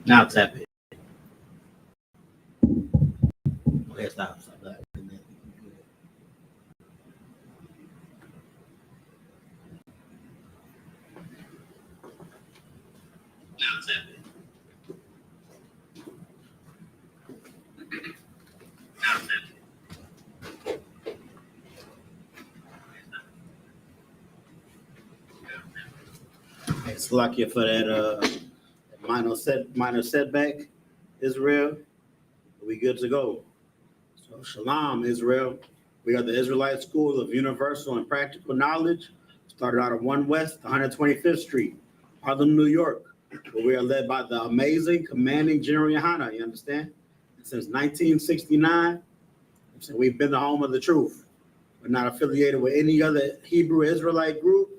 Now tap it. Okay, stop. That. Now tap it. It's lucky for that minor setback, Israel. We good to go. So Shalom, Israel. We are the Israelite School of Universal and Practical Knowledge. Started out of 1 West, 125th Street, Harlem, New York. Where we are led by the amazing, commanding General YAHANNA, you understand? Since 1969, so we've been the home of the truth. We're not affiliated with any other Hebrew Israelite group.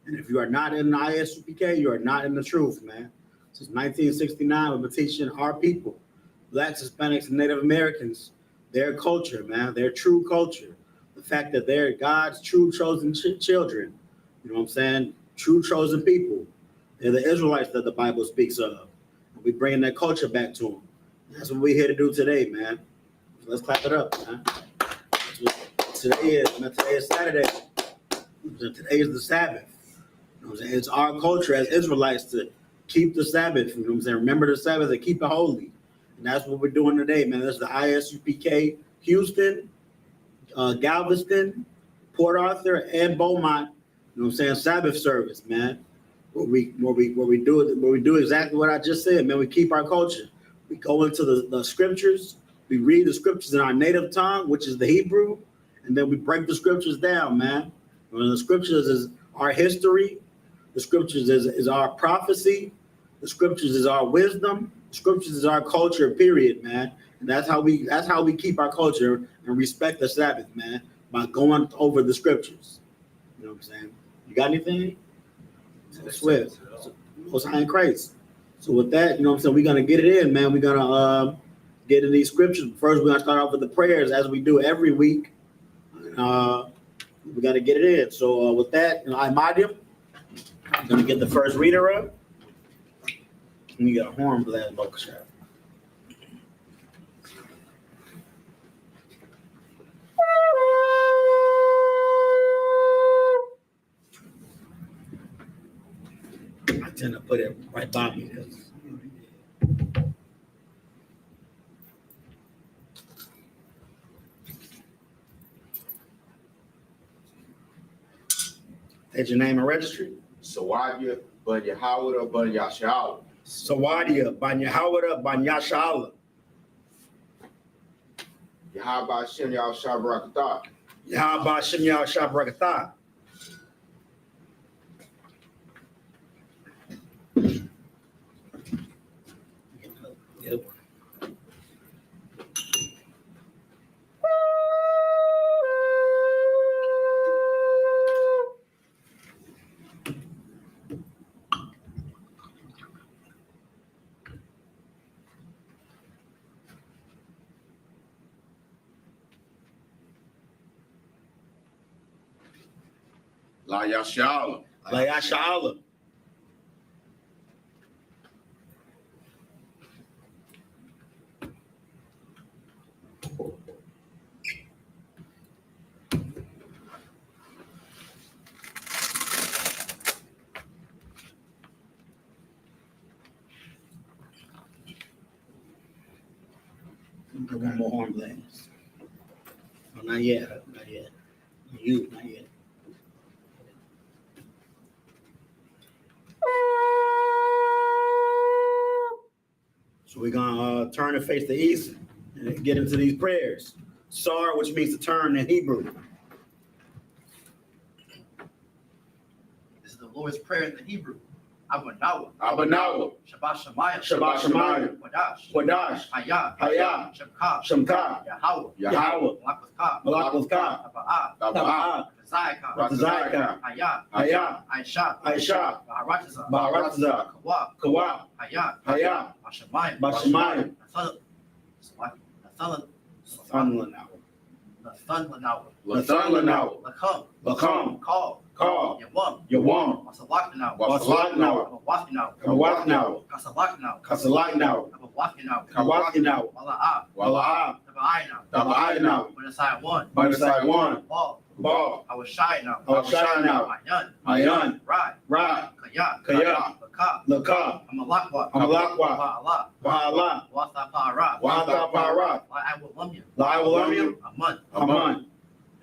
And if you are not in the I.S.U.P.K, you are not in the truth, man. Since 1969, we've been teaching our people, Blacks, Hispanics, and Native Americans, their culture, man, their true culture. The fact that they're God's true chosen children. You know what I'm saying? True chosen people. They're the Israelites that the Bible speaks of. And we bringing that culture back to them. That's what we're here to do today, man. So let's clap it up, man. That's what today is, man. Today is Saturday. Today is the Sabbath. You know what I'm saying? It's our culture as Israelites to keep the Sabbath. You know what I'm saying? Remember the Sabbath and keep it holy. And that's what we're doing today, man. This is the I.S.U.P.K. Houston, Galveston, Port Arthur, and Beaumont. You know what I'm saying? Sabbath service, man. Where we do exactly what I just said, man. We keep our culture. We go into the scriptures. We read the scriptures in our native tongue, which is the Hebrew, and then we break the scriptures down, man. And the scriptures is our history. The scriptures is our prophecy. The scriptures is our wisdom. The scriptures is our culture, period, man. And that's how we keep our culture and respect the Sabbath, man, by going over the scriptures. You know what I'm saying? You got anything? So swift. Most high in Christ. So with that, you know what I'm saying, we're gonna get it in, man. We're gonna get in these scriptures. First, we're gonna start off with the prayers as we do every week. We gotta get it in. So with that, you know, I'm gonna get the first reader up. And you got a horn blast vocal shot. I tend to put it right by me because that's your name and registry. Sawadia, Ban Yahawada, Ban Yashala. Sawadia, Ban Yahawada, Ban Yashala. Yahaba Shem Yah Shabrakata. Yahaba Shem Yah Shabrakata. Yep. La Yashala. La Yashala. One more horn blast. Oh, not yet. Not yet. You, not yet. So we're gonna turn and face the east and get into these prayers. Sar, which means to turn in Hebrew. This is the Lord's Prayer in the Hebrew. Abanawa. Abanawa. Shabbat Shemayim. Shabbat Shemayim. Wadash. Wadash. Hayah. Hayah. Shemka. Shemka. Yahweh. Yahweh. Malakwatha. Malakwatha. Taba'ah. Taba'ah. Zayaka. Zayaka. Hayah. Hayah. I.S.H.A.P.K. I.S.H.A.P.K. Baharatza. Baharatza. Kawa. Kawa. Hayah. Hayah. Bashamayim. Bashamayim. Nathalan. Sunlan now. Lathunlanawa. Lathunlanawa. Lacum. Lacum. Call. Call. Yawum. Yawam. Wasalakanawa. Wasalaknawa. Abawakinawa. Kawaknawa. Kasalakanawa. Kasalaknawa. Abawakinawa. Kawakinawa. Wala'a. Wala'a. Tabainawa. Tabainawa. Manasai 1. Manasai 1. Ball. Ball. I was shy now. Mayan. Mayan. Right. Ra. Kayak. Kayak. Laka. Laka. Amalakwa. Amalakwa. Wa'ala. Wa'ala. Wathapara. Wathapara. I will love you. La'awalamium. Aman. Aman.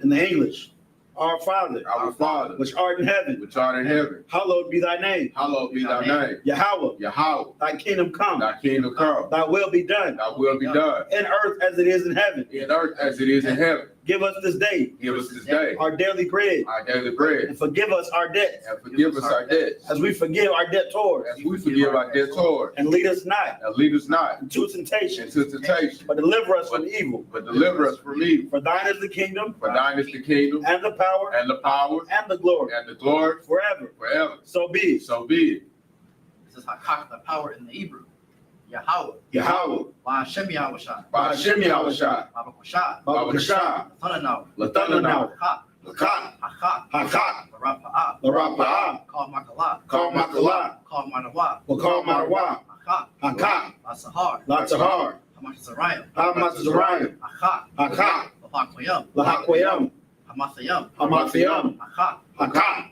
In the English. Our Father, Our Father, which art in heaven, which art in heaven, hallowed be thy name. hallowed be thy name. Yahweh, Yahweh, thy kingdom come. thy kingdom come, Thy will be done. thy will be done, In earth as it is in heaven. in earth as it is in heaven. Give us this day Give us this day our daily bread, our daily bread, and forgive us our debts, and forgive us our debts, as we forgive our debtors. as we forgive our debtors. And lead us not And lead us not into temptation, into temptation, but deliver us from evil. but deliver us from evil. For thine is the kingdom, For thine is the kingdom, and the power, and the power, and the glory, and the glory forever. forever. So be it. So be it. This is Hakak, the power in the Hebrew. Yahweh. Yahweh, Hashem Yahushua. Ba'ashem Yahushua, Babakusha. Babakashah, Lathunanawa. Lathunlanawa, Hakak. Lakak, Hakak. Hakak, Barapa'ah. Larapa'ah, Call Makala. Call Makala, Call Manawa. Wakal Marawa, Hakak. Hakak, Asahar. Latzahar, Hamasazariah. Hamatzazariah, Hakak. Hakak, Lahakwayam. Lahakwayam, Hamasayam. Hamathayam, Hakak. Hakak,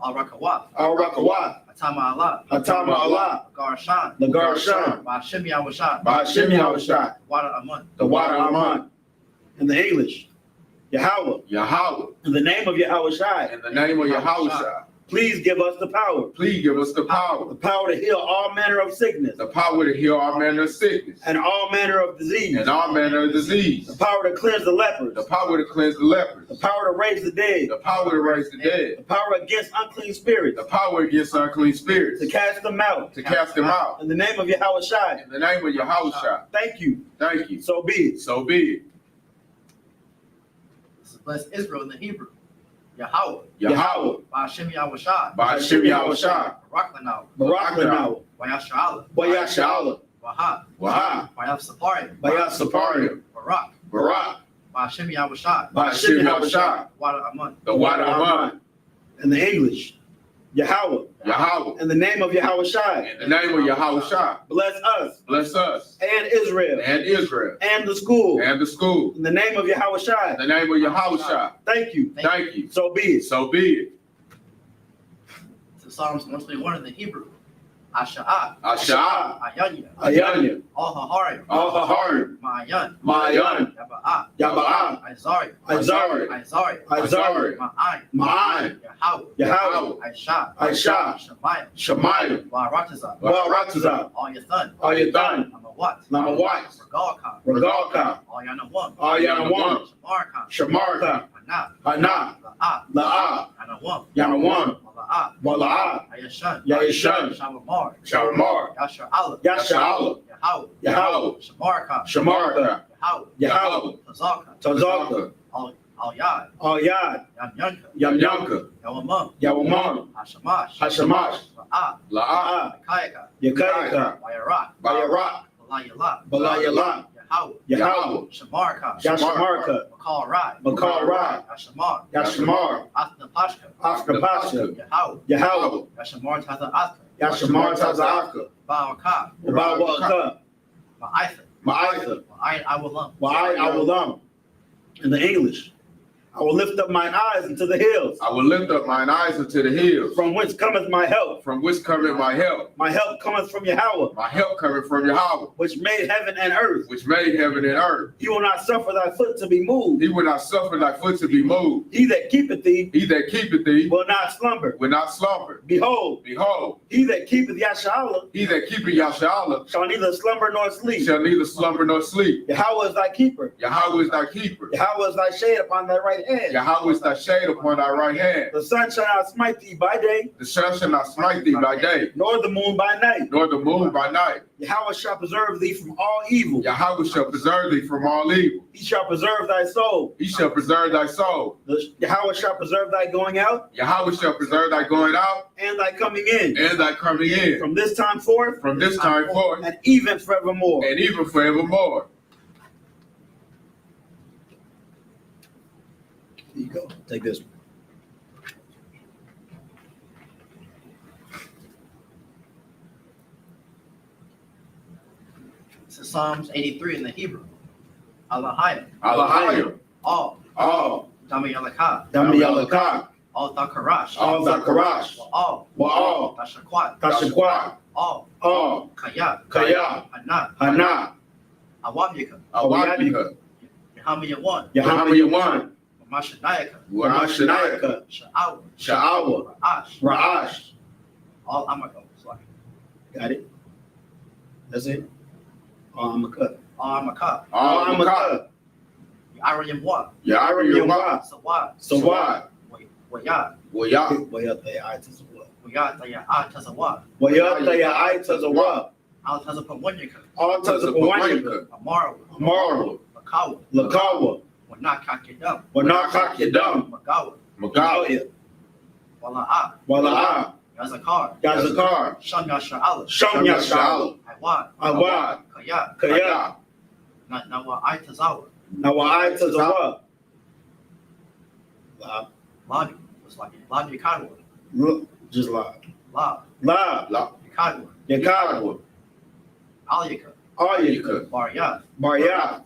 Al-Rakawat. Al-Rakawat, Atama Allah. Hatama Allah, Garashan. Lagarashan, Hashem Yahushua. Ba'ashem Yahushua, Wada Amun. the water Aman. In the English, Yahweh, Yahweh, in the name of Yahushua, in the name of Yahushua, please give us the power please give us the power to heal all manner of sickness to heal all manner of sickness and all manner of disease, and all manner of disease, the power to cleanse the lepers, the power to cleanse the lepers, the power to raise the dead, the power to raise the dead, the power against unclean spirits, the power against unclean spirits, to cast them out. to cast them out. In the name of Yahushua, In the name of Yahushua, thank you. thank you. So be it. So be it. This is bless Israel in the Hebrew. Yahweh. Yahweh, Hashem Yahushua. Ba'ashem Yahushua, Baraklanau. Baraklanau, Wayashala. Wayashala, Waha. Waha, Wayasapari. Bayasaparia, Barak. Barak, Hashem Yahushua. Ba'ashem Yahushua, Wada Amun. the water Aman, in the English, Yahweh, Yahweh, in the name of Yahushua, in the name of Yahushua, bless us bless us and Israel and Israel and the school. and the school. In the name of In Yahushua, the name of Yahushua, thank you. thank you. So be it. So be it. This is Psalms 121 in the Hebrew. Asha'ah. Asha'ah, Ayanya. Ayanya, Al-Haharim. Al-Haharim, Ma'ayan. Ma'ayan, Yaba'ah. Yaba'ah, Izari. Izari, Izari. Izari, Ma'ayin. Ma'ayin, Yahweh. Yahweh, Aisha. Aisha, Shemaiah. Shemaiah, Wa'aratazah. Baratazah, Al-Yathan. Al-Yathan, Amawat. Lamawat, Regalkan. Regalka, Al-Yanawam. Al-Yanawam, Shamarkan. Shamarka, Anah. Hana, La'ah. La'ah, Anawam. Yanawam, La'ah. Wala'ah, Ayashan. Yayashan, Shamamar. Shamar, Yashar Allah. Yasha'Allah, Yahweh. Yahweh, Shamarkan. Shamarka, Yahweh. Yahweh, Tazaka. Tazalka, Al-Yad. Al-Yad, Yamyanka. Yamyanka, Yawamam. Yawamam, Hashamash. Hashamash, La'ah. La'ah, Kayaka. Yakayaka, Wayarak. Bayarak, Balayala. Balayala, Yahweh. Yahweh, Shamarkan. Yashamarka, Makal Rai. Makal Rai, Yashamar. Yashamar, Athna Pashka. Afkapasha, Yahweh. Yahweh, Yashamar Taza Athna. Yashamar Tazaka, Ba'aka. Bawaka, Ma'aitha. Ma'aitha, Ma'ayin Awalam. Wa'ai Awalam. In the English, I will lift up mine eyes into the hills, I will lift up mine eyes unto the hills, from whence cometh my help. from which cometh my help. My help cometh from Yahweh, My help cometh from Yahweh, which made heaven and earth. which made heaven and earth. He will not suffer thy foot to be moved. He will not suffer thy foot to be moved. He that keepeth thee He that keepeth thee will not slumber. will not slumber. Behold, Behold, he that keepeth Yasha'Allah he that keepeth Yahshua shall neither slumber nor sleep. shall neither slumber nor sleep. Yahweh is thy keeper. Yahweh is thy keeper. Yahweh is thy shade upon thy right hand. Yahweh is thy shade upon thy right hand. The sun shall not smite thee by day, The sun shall not smite thee by day, nor the moon by night. nor the moon by night. Yahweh shall preserve thee from all evil. Yahweh shall preserve thee from all evil. He shall preserve thy soul. He shall preserve thy soul. Yahweh shall preserve thy going out Yahweh shall preserve thy going out and thy coming in, and thy coming in, from this time forth from this time forth and even forevermore. and even forevermore. Here you go. Take this one. This is Psalms 83 in the Hebrew. Alahayim. Alahayim. All. All. Dami Yalakah. Dami Yalakah. All Thakarash. All Zakarash. All. Wa'al. Tashakwat. Tashakwat. All. All. Kaya. Kaya. Hana. Hana. Awamyika. Awabika. Yahamayawan. Yahamayawan. Mashanayaka. Ramashanayaka. Sha'awa. Sha'awa. Ra'ash. Ra'ash. All Amako. Got it? That's it? All Amakah. All Amakah. All Amakah. Yarayamwa. Yarayamwa. Sawad. Sawad. Wayad. Wayah. Wayataya Tazawad. Wayad Taya'at Tazawad. Wayataya Tazawad. Al Tazapawanyaka. All Tazawanyaka. Amara. Amaru. Makawa. Lakawa. Wanakakidam. Wanakakidam. Magawa. Magawa. Wala'a. Wala'a. Yazakar. Yazakar. Shanya Sha'ala. Shanya Sha'ala. Iwan. Awad. Kaya. Kaya. Nawa Tazawa. Nawa'ai Tazawad. Lab. Labi. Was like Labi Yakadwa. Look. Just lab. Lab. Lab. Yakadwa. Yakadwa. Aliyaka. Ayaka. Baryat. Baryat.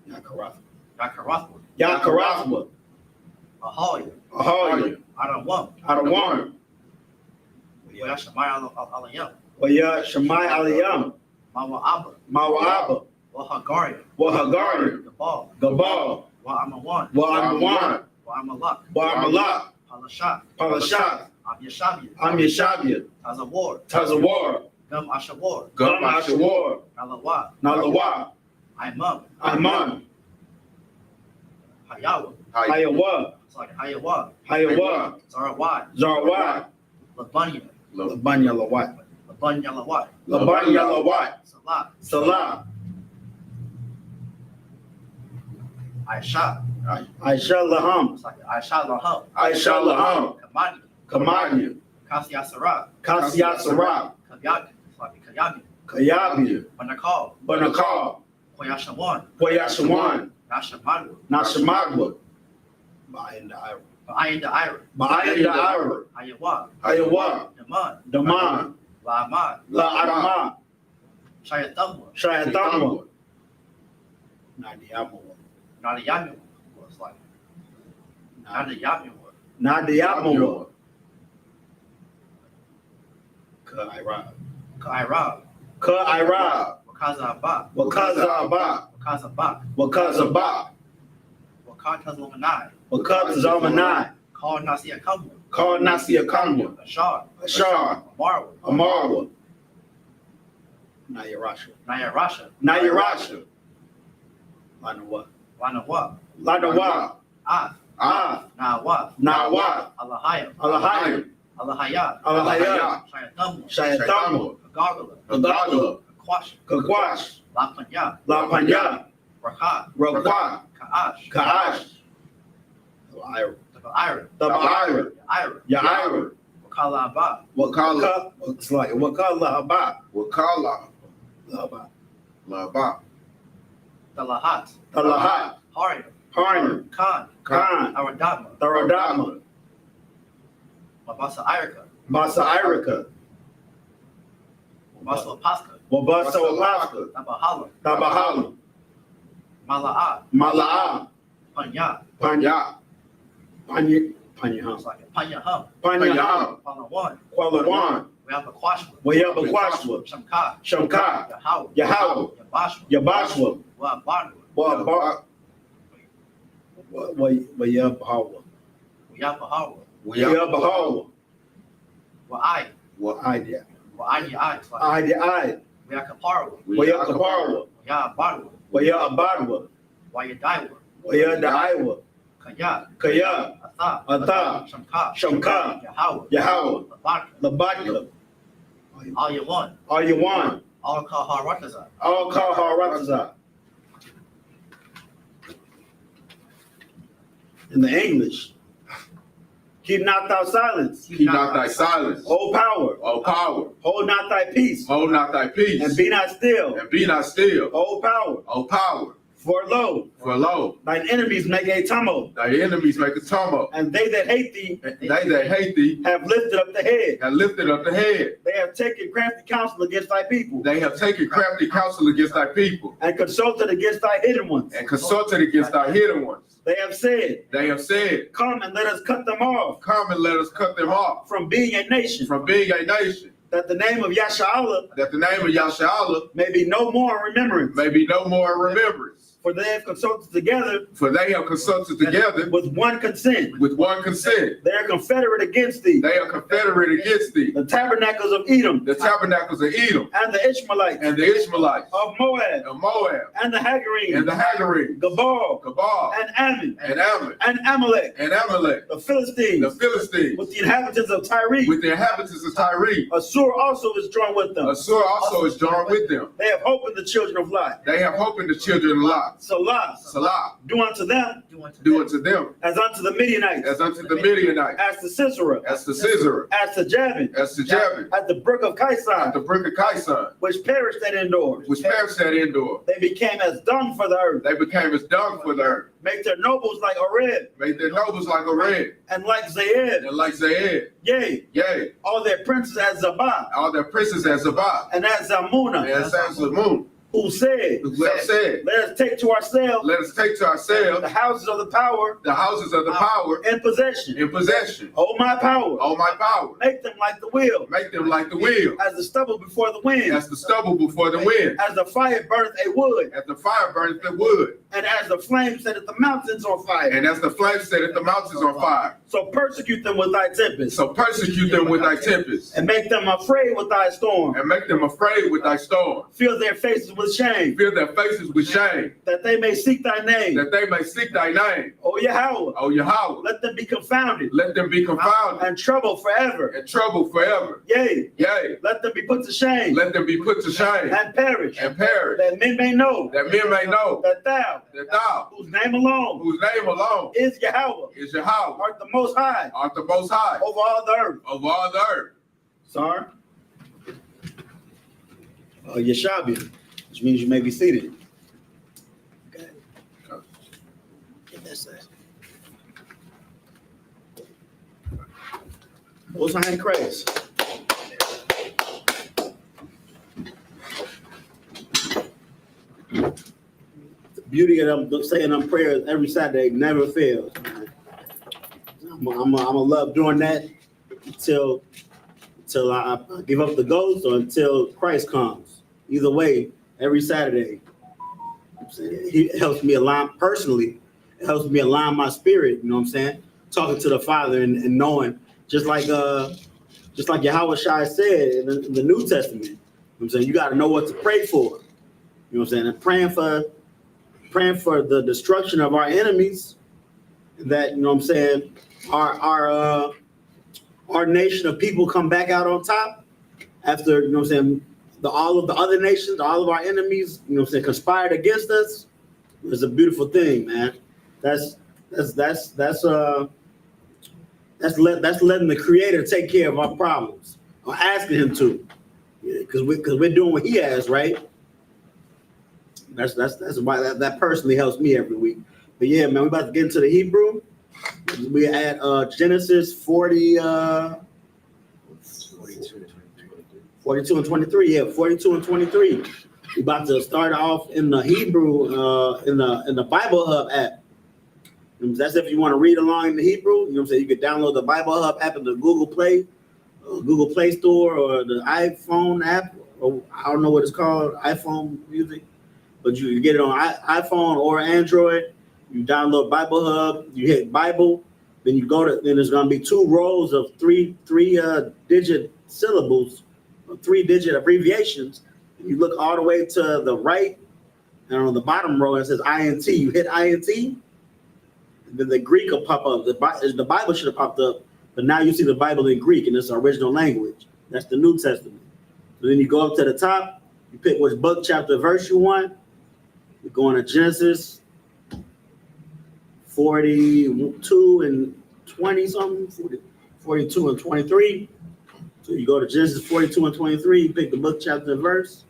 Yakarath. Yakarathwa. Yakarathwa. Ahaya. Ahaya. Adawam. Adawam. Wayashamaya Alayam. Waya Shemai Aliyam. Mawa Abba. Mawa'aba. Wahagaria. Wahagari. Gabal. Gabal. Wa'amawan. Wa'amawan. Wa'amalak. Wa'amalak. Palashat. Palashat. Amyashabia. Amyashabia. Tazawar. Tazawar. Gum Ashawar. Gum Ashawar. Nalawa. Nalawa. Imam. Iman. Hayawa. Hayawa. It's like Hayawa. Hayawa. Zarawai. Zarawai. Labanya. Labanya Lawat. Labanya Lawai. Labanya Lawat. Salah. Salah. Aisha. Aisha Laham. It's like Aisha Laham. Aisha Laham. Kamani. Kamani. Kasiyasara. Kasiyat Sarab. Kabyaki. It's like Kayabi. Kayabi. Banakal. Banakal. Koyashawan. Koyashawan. Nashamadu. Nashamagwa. Ba'ayin Da'ira. Ba'ayin Da'ira. Ba'ayin Da'ira. Hayawa. Hayawa. Daman. Daman. La'amad. La'adama. Shayatamwa. Shayatamwa. Nadiyamawa. Nadiyamiwa. It's like Nadiyamiwa. Nadiyamawa. Ka'ira. Ka'ira. Ka'ira. Wakazaba. Wakazaba. Wakazaba. Wakazaba. Wakatazamanai. Wakazamanai. Call Nasia Kamwa. Call Nasia Kamwa. Ashar. Ashar. Marwa. Amarwa. Nayarasha. Nayarasha. Nayarasha. Lanawa. Lanawa. Lanawa. Af. Nawa. Nawa. Alahayim. Alahayim. Alahayat. Alahayat. Shayatamwa. Shayatamwa. Gargala. Agagala. Kakwash. Kakwash. La Panya. La Panya. Rakat. Rakwa. Ka'ash. Ka'ash. Ira. Ira. Ira. Ira. Ya'ira. Wakala Abba. Wakala. It's like Wakala Haba. Wakala. Laba. Laba. Dalahat. Talahat. Harya. Harner. Khan. Khan. Aradama. Taradama. Mabasa Irika. Masa Irika. Mabasa Paska. Wabasa Wapaska. Tabahala. Tabahala. Mala'a. Mala'a. Panya. Panya. Panya. Panya. It's like Panya Hum. Panya. Palawan. Qualawan. Wayabakwashwa. Wayabakwashwa. Shamka. Shamka. Yahaw. Yahaw. Yabashwa. Yabashwa. Wabanwa. Wayabahawa. Wayabahawa. Wayabahawa. Wa'ai. Wa'ai. Wa'ai. It's like Ai. Wayakaparwa. Wayakaparwa. Wayabarwa. Wayabadwa. Wayadaiwa. Wayadaiwa. Kaya. Kaya. Atha. Shamka. Shamka. Yahaw. Yahawa. Labaka. Labadka. All you want. All you want. All Kaharakaza. All Kaharakaza. In the English. Keep not thou silence. Keep not thy silence. Hold power. O power. Hold not thy peace. Hold not thy peace. And be not still. And be not still. Hold power. O power. For lo, thine enemies make a tumult, thy enemies make a tumult, and they that hate thee and they that hate thee have lifted up the head. have lifted up the head. They have taken crafty counsel against thy people, They have taken crafty counsel against thy people, and consulted against thy hidden ones. and consulted against thy hidden ones. They have said, They have said, come and let us cut them off come and let us cut them off from being a nation, from being a nation, that the name of Yasharallah that the name of Yahshua may be no more in remembrance. may be no more in remembrance. For they have consulted together For they have consulted together with one consent. with one consent. They are confederate against thee, They are confederate against thee, the tabernacles of Edom, the tabernacles of Edom, and the Ishmaelites, and the Ishmaelites, of Moab, of Moab, and the Hagarenes, and the Hagarenes, Gabal, Gabal, and Ammon, and Ammon, and Amalek, and Amalek, the Philistines, the Philistines, with the inhabitants of Tyre. with the inhabitants of Tyre. Assur also is joined with them. Assur also is joined with them. They have hope in the children of Lot. They have hope in the children of Lot. Salah, Salah, do unto them do unto them as unto the Midianites, as unto the Midianites, as to Sisera, as to Sisera, as to Jabin, as to Jabin, at the brook of at Kaisan, the brook of Kaisan, which perished at Endor. which perished at Endor. They became as dung for the earth. They became as dung for the earth. Make their nobles like Oreb, Made their nobles like a red, and like Zaed. and like Zaed. Yea, Yea, all their princes as Zabah, all their princes as Sabbath, and as Zalmunna, and as sons of the moon, who said, who have said, let us take to ourselves let us take to ourselves the houses of the power the houses of the power in possession. in possession. O my power, O my power, make them like the wheel, make them like the wheel, as the stubble before the wind, as the stubble before the wind, as the fire burneth a wood, as the fire burneth the wood, and as the flame setteth the mountains on fire. and as the flame setteth the mountains on fire. So persecute them with thy tempest, So persecute them with thy tempest, and make them afraid with thy storm. and make them afraid with thy storm. Fill their faces with shame, Fill their faces with shame, that they may seek thy name. that they may seek thy name. O Yahweh, O Yahweh, let them be confounded let them be confounded and troubled forever. and troubled forever. Yea, Yea, let them be put to shame let them be put to shame and perish, and perish, that men may know that men may know that thou, that thou, whose name alone whose name alone is Yahweh, is Yahweh, art the most high art the most high over all the earth. of all the earth. Sorry. Yeshabi, which means you may be seated. Okay. Get that side. What's behind Christ? The beauty of them saying them prayers every Saturday never fails. I'm gonna love doing that until I give up the ghost or until Christ comes. Either way, every Saturday, he helps me align personally. It helps me align my spirit. You know what I'm saying? Talking to the Father and knowing, just like Yahweh Shai said in the New Testament. You know what I'm saying? You got to know what to pray for. You know what I'm saying? And praying for the destruction of our enemies. That, you know what I'm saying, our nation of people come back out on top after, you know what I'm saying, all of the other nations, all of our enemies, you know what I'm saying, conspired against us. It's a beautiful thing, man. That's letting the Creator take care of our problems, or asking Him to, because we're doing what He has, right? That's why that personally helps me every week. But yeah, man, we're about to get into the Hebrew. We at Genesis 42 and 23. Yeah, 42 and 23. We're about to start off in the Hebrew in the Bible Hub app. That's if you want to read along in the Hebrew. You know what I'm saying? You can download the Bible Hub app in the Google Play Store, or the iPhone app, or I don't know what it's called, iPhone Music. But you get it on iPhone or Android. You download Bible Hub, you hit Bible, then you then there's gonna be 2 rows of three digit syllables, or 3-digit abbreviations. You look all the way to the right, and on the bottom row it says INT. You hit INT, and then the Greek will pop up. The Bible should have popped up, but now you see the Bible in Greek in its original language. That's the New Testament. So then you go up to the top, you pick which book, chapter, verse you want. You're going to Genesis 42 and 20 something, 42 and 23. So you go to Genesis 42 and 23, you pick the book, chapter, and verse,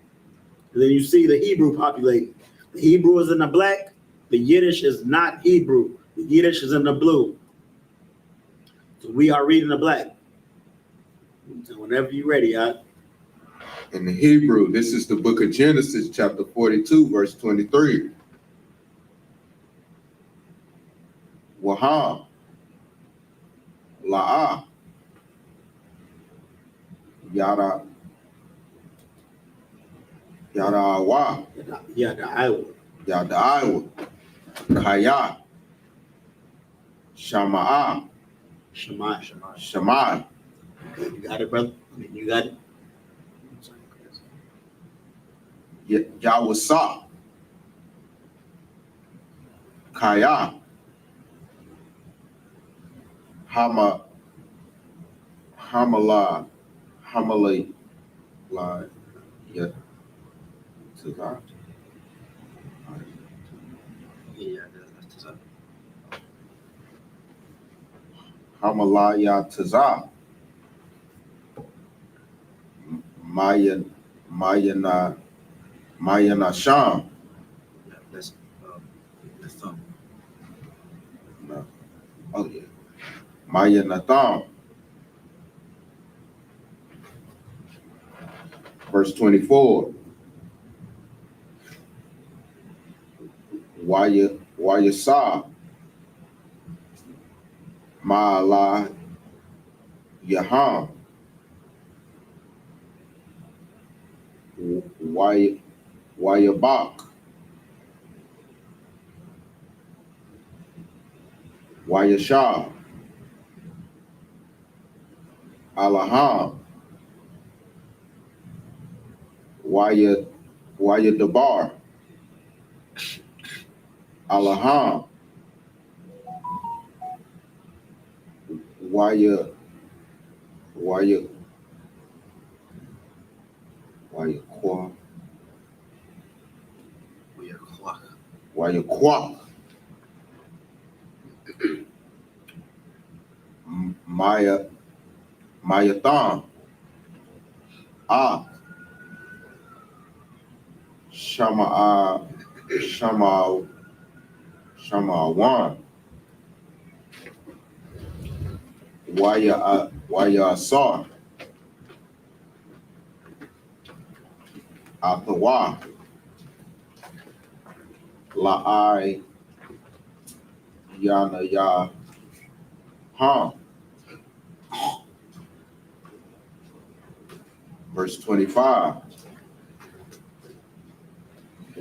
and then you see the Hebrew populate. The Hebrew is in the black. The Yiddish is not Hebrew. The Yiddish is in the blue. So we are reading the black. So whenever you're ready, In the Hebrew, this is the book of Genesis, chapter 42, verse 23. Waham, La'ah, Yada, Yada Awa, yeah, the Iowa. Yada Iowa, Kaya, Shama'a, Shemai. Shammai, Okay, you got it, brother? I mean, you got it? Yawasa, Kaya, Hamala, yeah, Tazah, Yeah, that's up. Hamalaya Tazah, Mayana Sham, That's thumb. no, oh yeah, Mayana Tham, verse 24. Why saw Ma'ala Yaham. YAHANNA. YAHSHA. Alaham. Dabar. Alaham. Waya Kwa. We are clock. Kwa. Maya Tham. Shama Wan. Waya Asar. Atawa. La'ai Yana Ya Ham. Verse 25.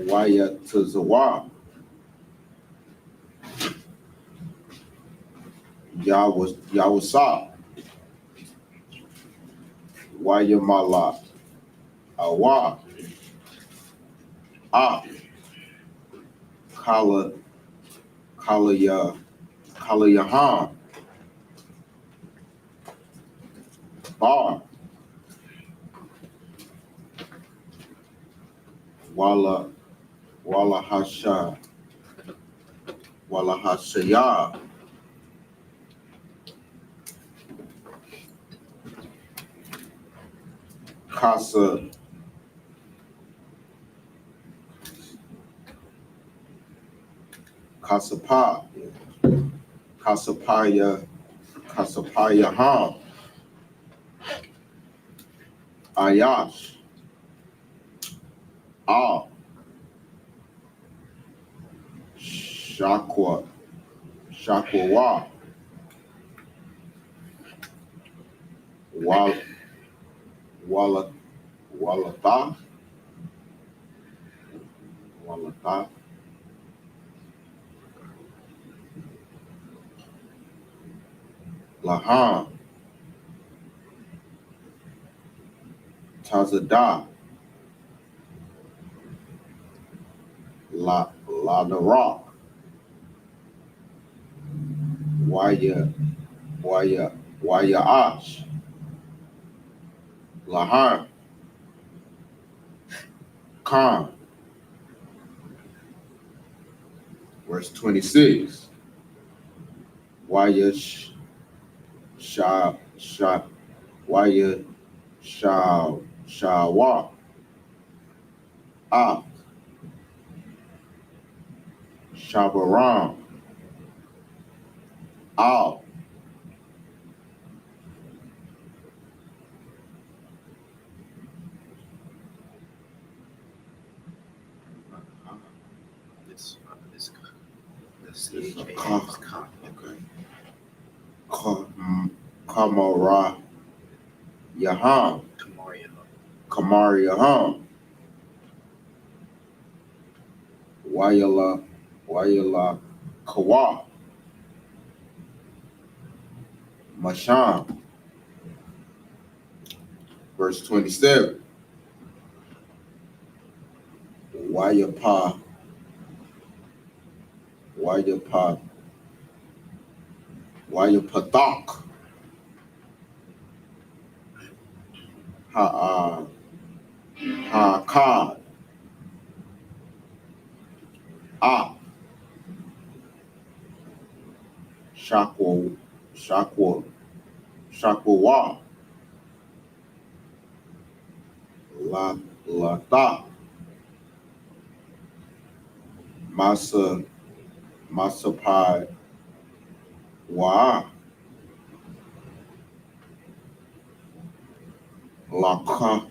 Waya Tazawa. Yawasa. Waya Mala. Awa. Kala Yahan. Bar. Wala Hasha. Wala Hashaya. Kasapa. Kasapaya Ham. Ayash. Shakwa. Walata. Laham. Tazada. La Rock. Waya Ash. Laham. Khan. Verse 26. Waya Waya Shawa. Shabaram, Al, It's It's a CHA. Ka. Okay. Kamara Yaham, Kamar Yaham, Wayala Kawa, Masham. Verse 27. Wayapa, Wayapathak, Hakad, Ah, Shakwa, Lata, Masapai, Wa, Laka,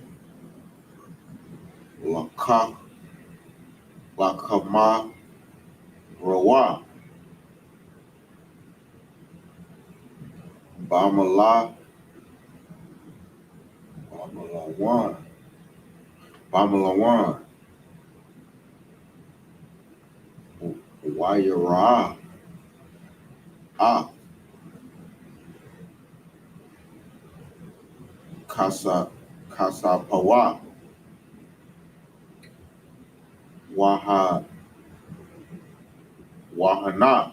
Lakama, Rawa, Bamala, Bamalawan, Wayara, Ah, Kasapawa, Wahana,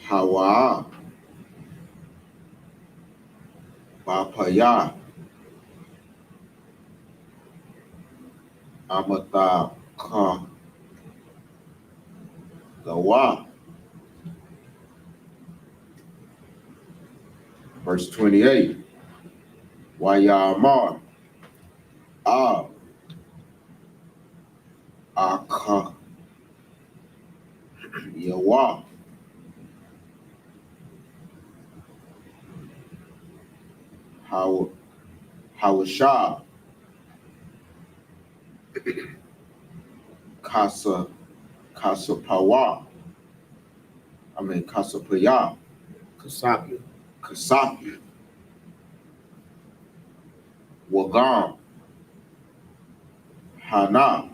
Hawa, Bapaya, Amata, Dawa. Verse 28. Wayamar, Aka, Yawa, Hawasha, Kasapawa, Kasapaya, Kasapia. Kasapi, Wagam, Hana,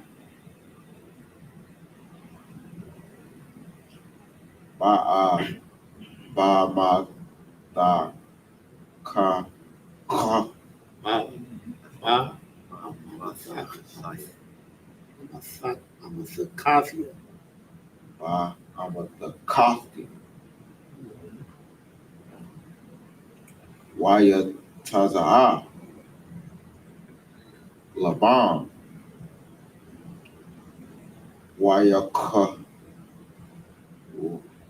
Bamata, Ka, Amasakafia. Amata Kafti, Waya Taza'a, Laban, Waya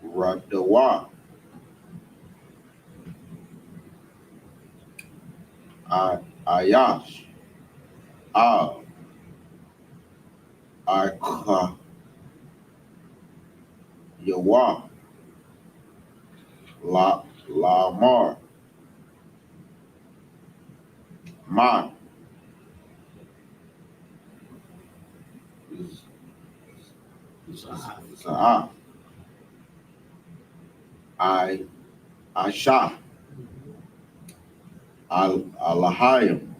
Radawa, Ayash, Al, Ika, Yawa, Lamar, Man, Za'a, Aisha, Alahayim,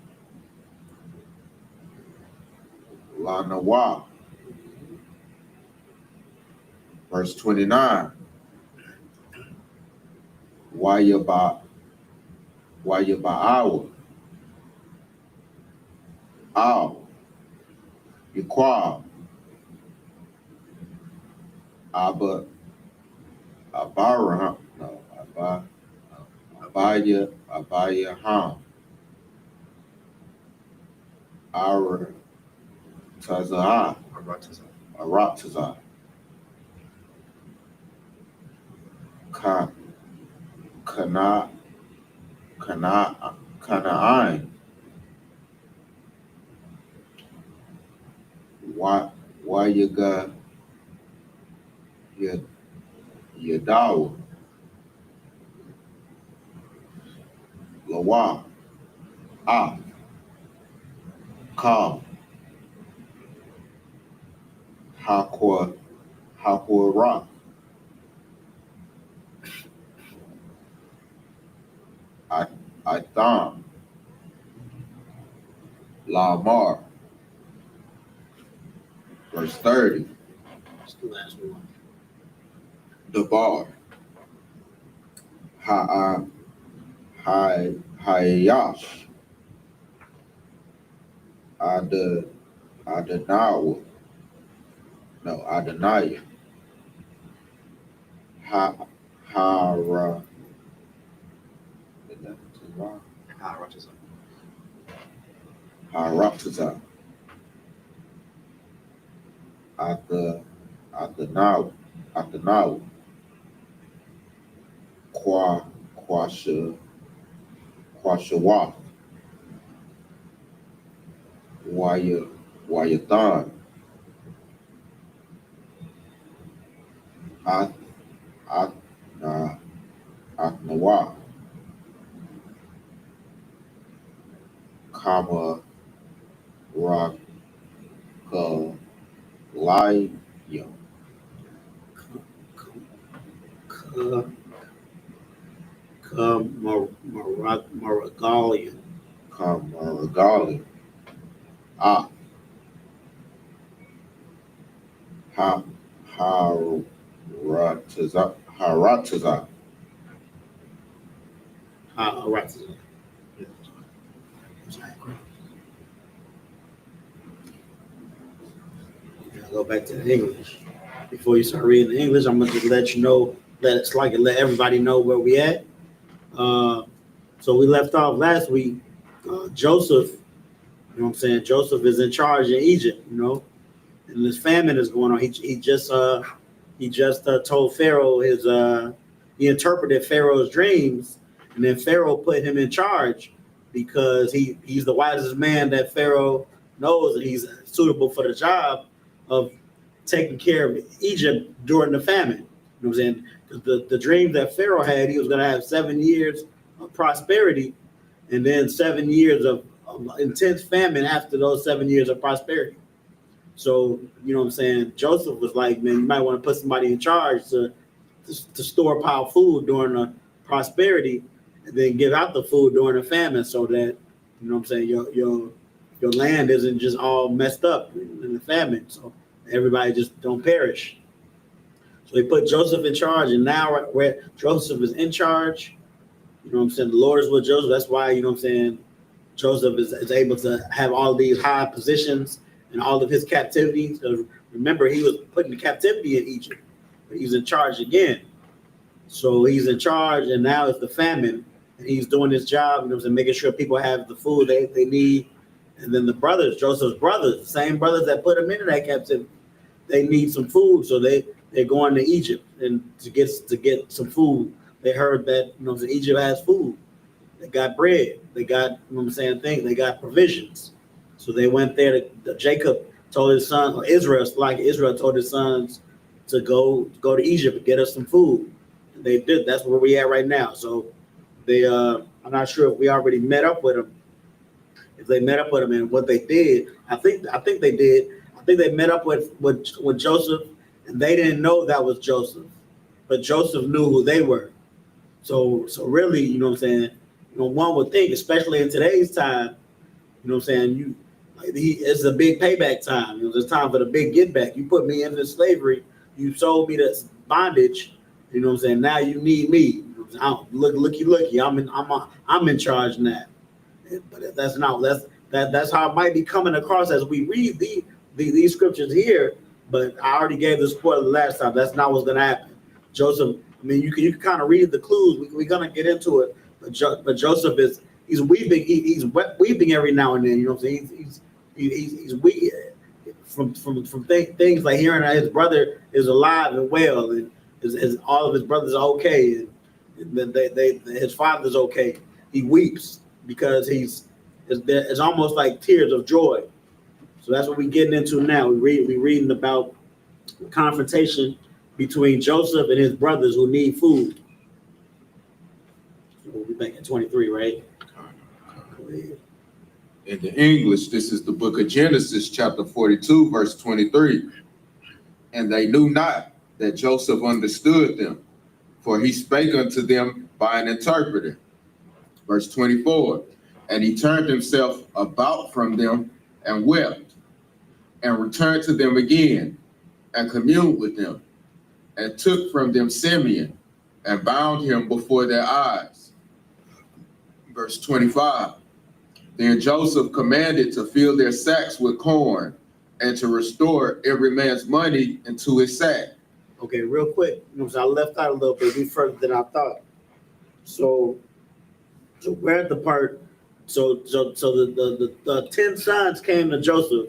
Lanawa. Verse 29. Wayaba'awa, Al, Yaquab, Abaraham, no, Abaya Ham, Ara Tazah, Aratazah, Kana, Kana'ain, why you got your dog, Lawa, Ka, Hakwa Rock, I Thom, Lamar, verse 30, That's the last one. Debar, Hayash, Adonai, Adonai, Hara, Haratazah, Adonai, Quashawa, Wayathan, Aknawa, Kama Rakalayim, Maragalian. Kamaragali, Haratazah, Right. Go back to the English. Before you start reading the English, I'm gonna just let you know, let everybody know where we at. So we left off last week. Joseph, you know what I'm saying? Joseph is in charge in Egypt, you know, and this famine is going on. He just told Pharaoh he interpreted Pharaoh's dreams, and then Pharaoh put him in charge because he's the wisest man that Pharaoh knows, and he's suitable for the job of taking care of Egypt during the famine. You know what I'm saying? Because the dream that Pharaoh had, he was going to have 7 years of prosperity, and then 7 years of intense famine after those 7 years of prosperity. So, you know what I'm saying? Joseph was like, man, you might want to put somebody in charge to stockpile food during the prosperity and then give out the food during the famine so that, you know what I'm saying, your land isn't just all messed up in the famine. So everybody just don't perish. So he put Joseph in charge, and now where Joseph is in charge, you know what I'm saying, the Lord is with Joseph. That's why, you know what I'm saying, Joseph is able to have all these high positions and all of his captivity. So remember, he was put in captivity in Egypt, but he's in charge again. So he's in charge, and now it's the famine, and he's doing his job, you know, and making sure people have the food they need. And then the brothers, Joseph's brothers, the same brothers that put him into that captivity, they need some food, so they're going to Egypt and to get some food. They heard that, you know, Egypt has food. They got bread. They got, you know what I'm saying, they got provisions. So they went there. Jacob told his son, or Israel told his sons to go to Egypt and get us some food. And they did. That's where we at right now. So they, I'm not sure if we already met up with them. If they met up with them and what they did, I think they did. I think they met up with Joseph, and they didn't know that was Joseph, but Joseph knew who they were. So really, you know what I'm saying, you know, one would think, especially in today's time, you know what I'm saying, it's a big payback time. You know, it's time for the big get back. You put me into slavery, you sold me to bondage, you know what I'm saying, now you need me. You know, looky, I'm in charge now. But that's how it might be coming across as we read these scriptures here. But I already gave the spoiler last time. That's not what's going to happen. Joseph, I mean, you can kind of read the clues. We're going to get into it. But Joseph he's weeping. He's weeping every now and then. You know what I'm saying? He's weak from things like hearing that his brother is alive and well, and all of his brothers are okay, and his father's okay. He weeps because it's almost like tears of joy. So that's what we're getting into now. We're reading about the confrontation between Joseph and his brothers who need food. So we'll be back at 23, right? Go ahead. In the English, this is the book of Genesis, chapter 42, verse 23. And they knew not that Joseph understood them, for he spake unto them by an interpreter. Verse 24. And he turned himself about from them and wept, and returned to them again, and communed with them, and took from them Simeon, and bound him before their eyes. Verse 25. Then Joseph commanded to fill their sacks with corn, and to restore every man's money into his sack. Okay, real quick, so I left out a little bit, we further than I thought. So we're at the part, so the 10 sons came to Joseph,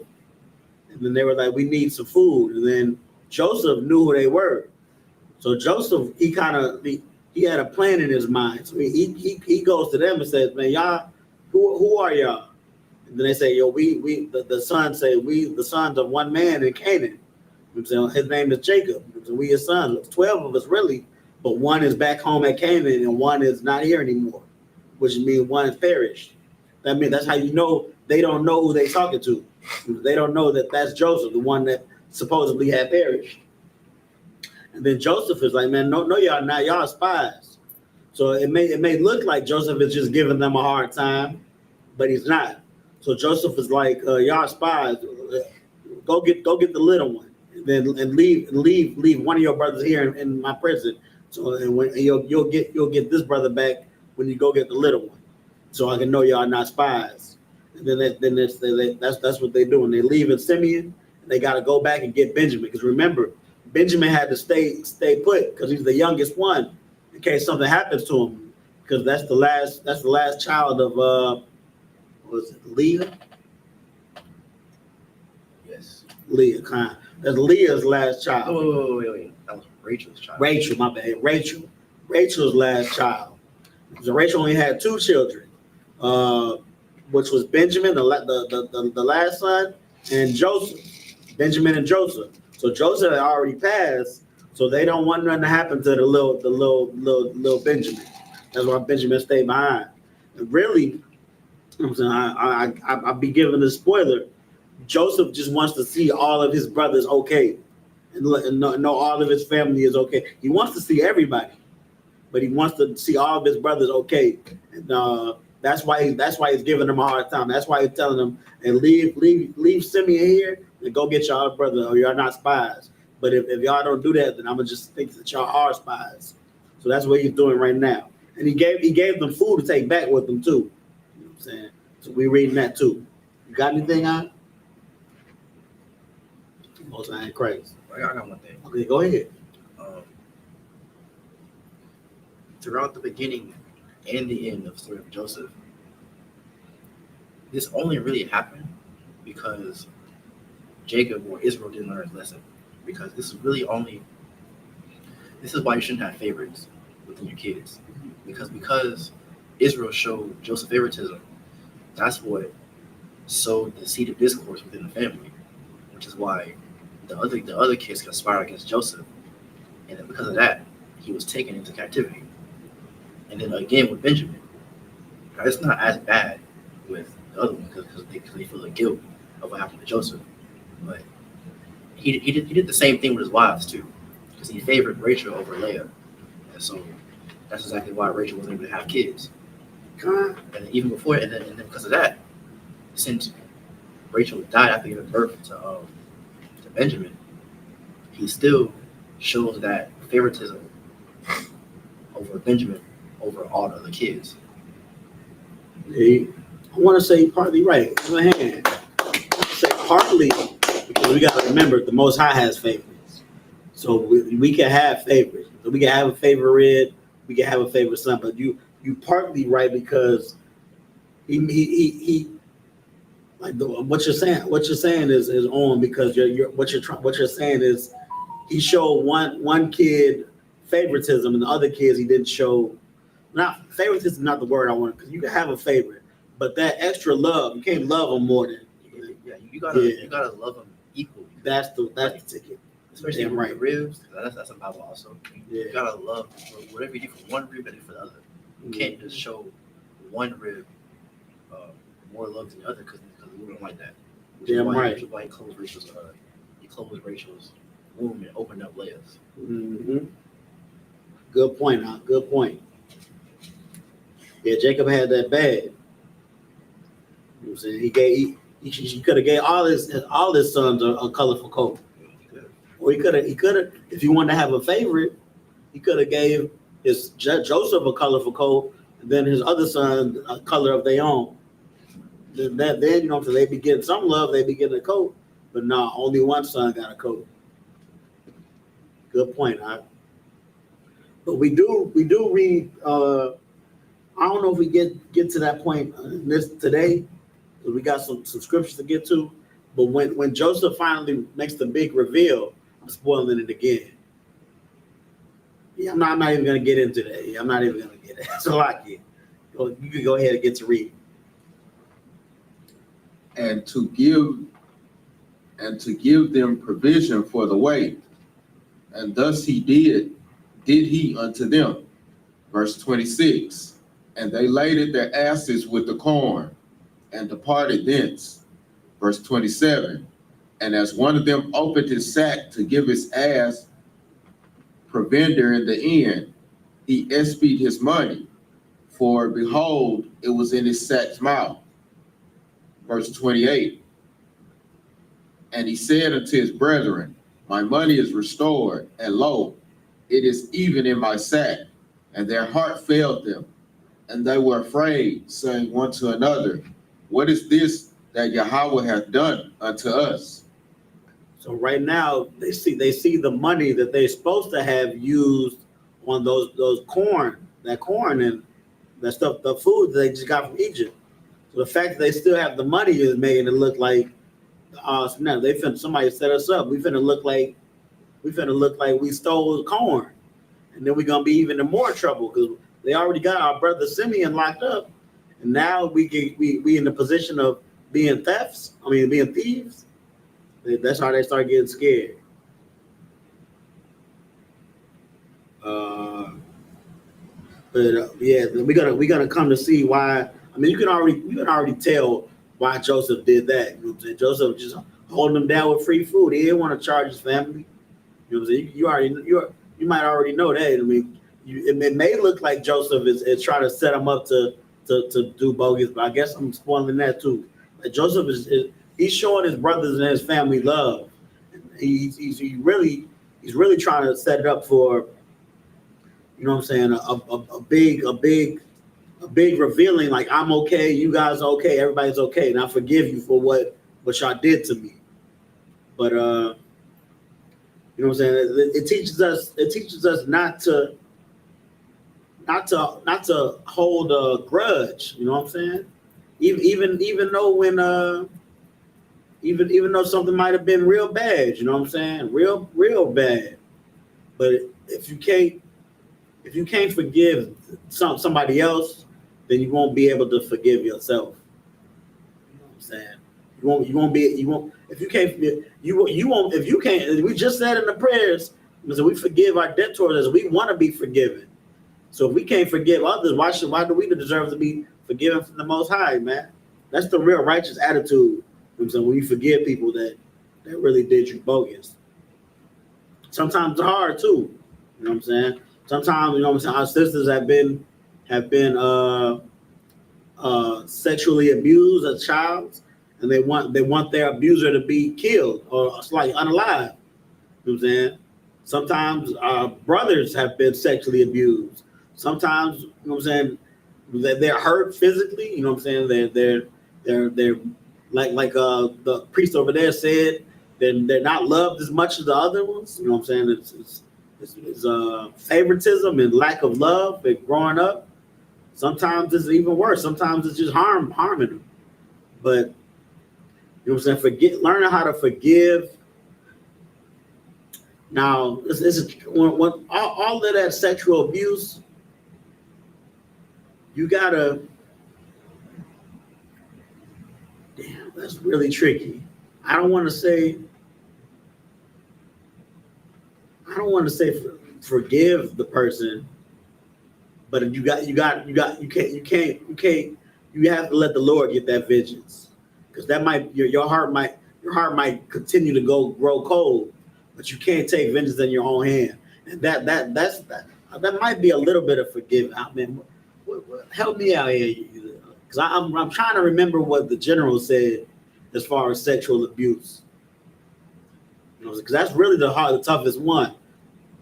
and then they were like, we need some food. And then Joseph knew who they were. So Joseph, he had a plan in his mind. So he goes to them and says, man, y'all, who are y'all? And then they say, yo, the sons say, we the sons of one man in Canaan. His name is Jacob. We his sons. There's 12 of us really, but one is back home at Canaan and one is not here anymore, which means one is perished. That means that's how you know they don't know who they talking to. They don't know that that's Joseph, the one that supposedly had perished. And then Joseph is like, man, no, y'all not. Y'all spies. So it may look like Joseph is just giving them a hard time, but he's not. So Joseph is like, y'all spies. Go get the little one. And leave one of your brothers here in my prison. So and when you'll get this brother back when you go get the little one. So I can know y'all not spies. And then that's what they're doing. They leave in Simeon. And they got to go back and get Benjamin, because remember, Benjamin had to stay put because he's the youngest one in case something happens to him, because that's the last child of what was it, Leah? Yes. Leah, kind of. That's Leah's last child. Oh, wait. That was Rachel's child. Rachel, my bad. Rachel's last child. So Rachel only had 2 children, which was Benjamin, the last son, and Joseph. Benjamin and Joseph. So Joseph had already passed, so they don't want nothing to happen to the little Benjamin. That's why Benjamin stayed behind. And really, I'm saying I'll be giving a spoiler. Joseph just wants to see all of his brothers okay, and know all of his family is okay. He wants to see everybody, but he wants to see all of his brothers okay. And that's why he's giving them a hard time. That's why he's telling them, and leave Simeon here and go get y'all brother, or y'all not spies. But if y'all don't do that, then I'm gonna just think that y'all are spies. So that's what he's doing right now. And he gave them food to take back with them too. You know what I'm saying? So we're reading that too. You got anything on? Most I ain't crazy. I got one thing. Okay, go ahead. Throughout the beginning and the end of the story of Joseph, this only really happened because Jacob or Israel didn't learn his lesson. Because this is why you shouldn't have favorites within your kids. Because Israel showed Joseph favoritism, that's what sowed the seed of discourse within the family, which is why the other kids conspired against Joseph, and then because of that, he was taken into captivity. And then again with Benjamin, it's not as bad with the other one because they feel the guilt of what happened to Joseph, but he did the same thing with his wives too, because he favored Rachel over Leah, and so that's exactly why Rachel wasn't able to have kids. And then even before, and then because of that, since Rachel died after giving birth to Benjamin, he still shows that favoritism over Benjamin over all the other kids. I want to say partly right. On the hand, I say partly because we got to remember the Most High has favorites, so we can have favorites. So we can have a favorite, we can have a favorite son, but you partly right because he like what you're saying is on, because what you're saying is he showed one kid favoritism and the other kids he didn't show. Not favoritism is not the word I want, because you can have a favorite, but that extra love, you can't love them more than. Yeah, you gotta love them equally. That's the ticket. Especially Damn right. with ribs. That's a Bible also. You Yeah. gotta love whatever you do for one rib, you do for the other. You can't just show one rib more love than the other because we don't like that. Damn right. Which is why he closed Rachel's womb and opened up Leah's. Mm-hmm. Good point, huh? Good point. Yeah, Jacob had that bad. You know what I'm saying? He could have gave all his sons a colorful coat. Or he could have, if he wanted to have a favorite, he could have gave his Joseph a colorful coat, and then his other son a color of their own. Then you know, so they be getting some love, they be getting a coat, but no, only one son got a coat. Good point, huh? But we do read. I don't know if we get to that point today, because we got some scriptures to get to. But when Joseph finally makes the big reveal, I'm spoiling it again. Yeah, I'm not even gonna get into that. Yeah, I'm not even gonna get it. So you can go ahead and get to read. And to give them provision for the way, and thus he did he unto them. Verse 26. And they laded their asses with the corn, and departed thence. Verse 27. And as one of them opened his sack to give his ass provender in the end, he espied his money, for behold, it was in his sack's mouth. Verse 28. And he said unto his brethren, my money is restored, and lo, it is even in my sack. And their heart failed them, and they were afraid, saying one to another, what is this that Yahweh hath done unto us? So right now they see the money that they're supposed to have used on those corn and that stuff, the food that they just got from Egypt. So the fact that they still have the money is making it look like somebody set us up. We finna look like we stole corn, and then we're gonna be even in more trouble because they already got our brother Simeon locked up, and now we in the position of being thieves. That's how they start getting scared. Yeah, we're gonna come to see why. I mean, you can already tell why Joseph did that. You know what I'm saying? Joseph just holding him down with free food. He didn't want to charge his family. You know what I'm saying? You might already know that. I mean, it may look like Joseph is trying to set him up to do bogus, but I guess I'm spoiling that too. Like Joseph he's showing his brothers and his family love. He's really trying to set it up for, you know what I'm saying, a big revealing, like I'm okay, you guys are okay, everybody's okay, and I forgive you for what y'all did to me. But you know what I'm saying, it teaches us not to hold a grudge, you know what I'm saying? Even though even though something might have been real bad, you know what I'm saying? Real bad. But if you can't forgive somebody else, then you won't be able to forgive yourself. You know what I'm saying? You won't if you can't if you can't, we just said in the prayers, so we forgive our debtors as we want to be forgiven. So if we can't forgive others, why do we deserve to be forgiven from the Most High, man? That's the real righteous attitude. You know what I'm saying? When you forgive people that really did you bogus. Sometimes it's hard too. You know what I'm saying? Sometimes, you know what I'm saying, our sisters have been sexually abused as child, and they want their abuser to be killed or like unalive. You know what I'm saying? Sometimes our brothers have been sexually abused. Sometimes, you know what I'm saying, they're hurt physically. You know what I'm saying? They're like the priest over there said, they're not loved as much as the other ones. You know what I'm saying? It's favoritism and lack of love and growing up. Sometimes it's even worse. Sometimes it's just harming them. But you know what I'm saying? Learning how to forgive. Now, this is when all of that sexual abuse, you gotta. Damn. That's really tricky. I don't want to say forgive the person, but you have to let the Lord get that vengeance, because that might your heart might continue to grow cold, but you can't take vengeance in your own hand, and that might be a little bit of forgiving. I mean, help me out here, because I'm trying to remember what the general said as far as sexual abuse. You know, because that's really the toughest one.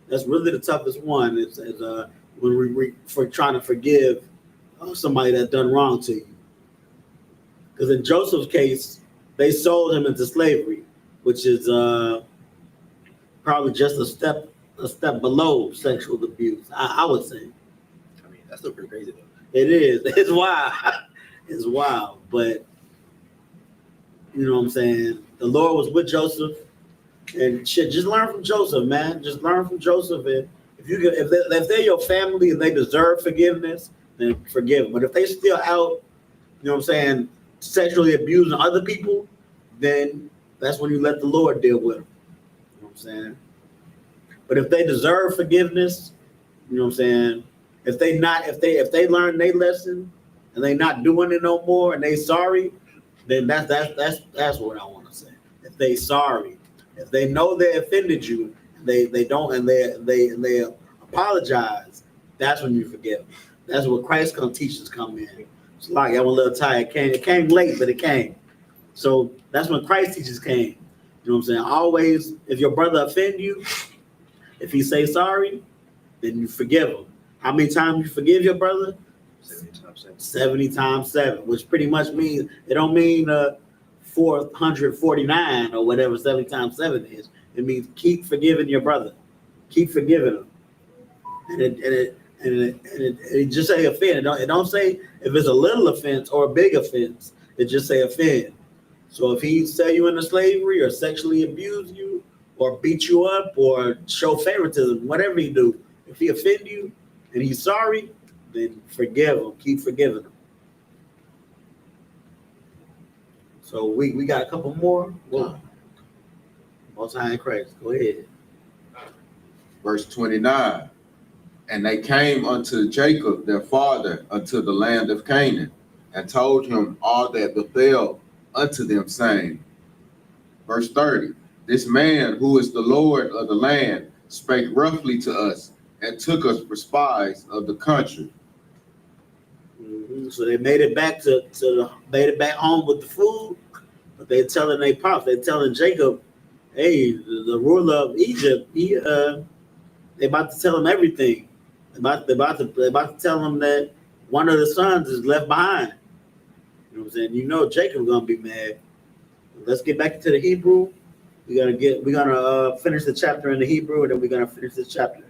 That's really the toughest one. Is when we for trying to forgive somebody that done wrong to you. Because in Joseph's case, they sold him into slavery, which is probably just a step below sexual abuse. I would say. I mean, that's still pretty crazy though. It is. It's wild. It's wild. But you know what I'm saying? The Lord was with Joseph, and shit. Just learn from Joseph, man. Just learn from Joseph. And if they're your family and they deserve forgiveness, then forgive them. But if they still out, you know what I'm saying, sexually abusing other people, then that's when you let the Lord deal with them. You know what I'm saying? But if they deserve forgiveness, you know what I'm saying, if they learn their lesson and they not doing it no more and they sorry, then that's what I want to say. If they sorry, if they know they offended you, they don't and they apologize, that's when you forgive them. That's what Christ come teachers come in. It's like I'm a little tired. It came late, but it came. So that's when Christ teachers came. You know what I'm saying? Always, if your brother offend you, if he say sorry, then you forgive him. How many times you forgive your brother? 70 times 7. 70 times 7, which pretty much means, it don't mean 449 or whatever 70 times 7 is. It means keep forgiving your brother. Keep forgiving him. And it just say offend. It don't say if it's a little offense or a big offense. It just say offend. So if he sell you into slavery or sexually abuse you or beat you up or show favoritism, whatever he do, if he offend you and he's sorry, then forgive him. Keep forgiving him. So we got a couple more. Whoa. Most High in Christ. Go ahead. Verse 29. And they came unto Jacob, their father, unto the land of Canaan, and told him all that befell unto them, saying, verse 30, this man who is the Lord of the land spake roughly to us and took us for spies of the country. Mm-hmm. So they made it back made it back home with the food, but they're telling their pops, they're telling Jacob, hey, the ruler of Egypt, they about to tell him everything. They about to tell him that one of the sons is left behind. You know what I'm saying? You know Jacob's gonna be mad. Let's get back to the Hebrew. We're gonna finish the chapter in the Hebrew, and then we're gonna finish this chapter.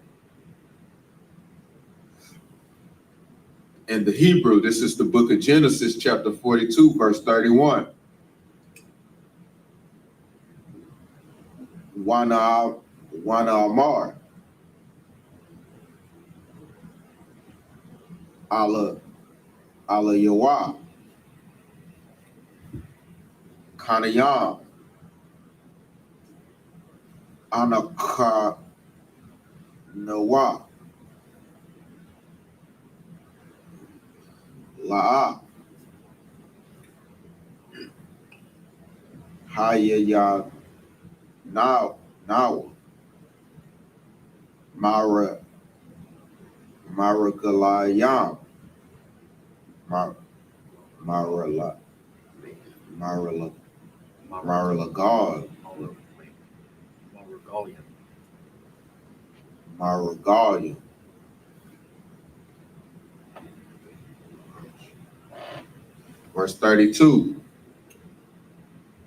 In the Hebrew, this is the book of Genesis, chapter 42, verse 31. Wana Amar. Allah Yawah. Kanayam. Anaka Nawa. La'a. Hayaya Now Maragalayam. Maragalia. Verse 32.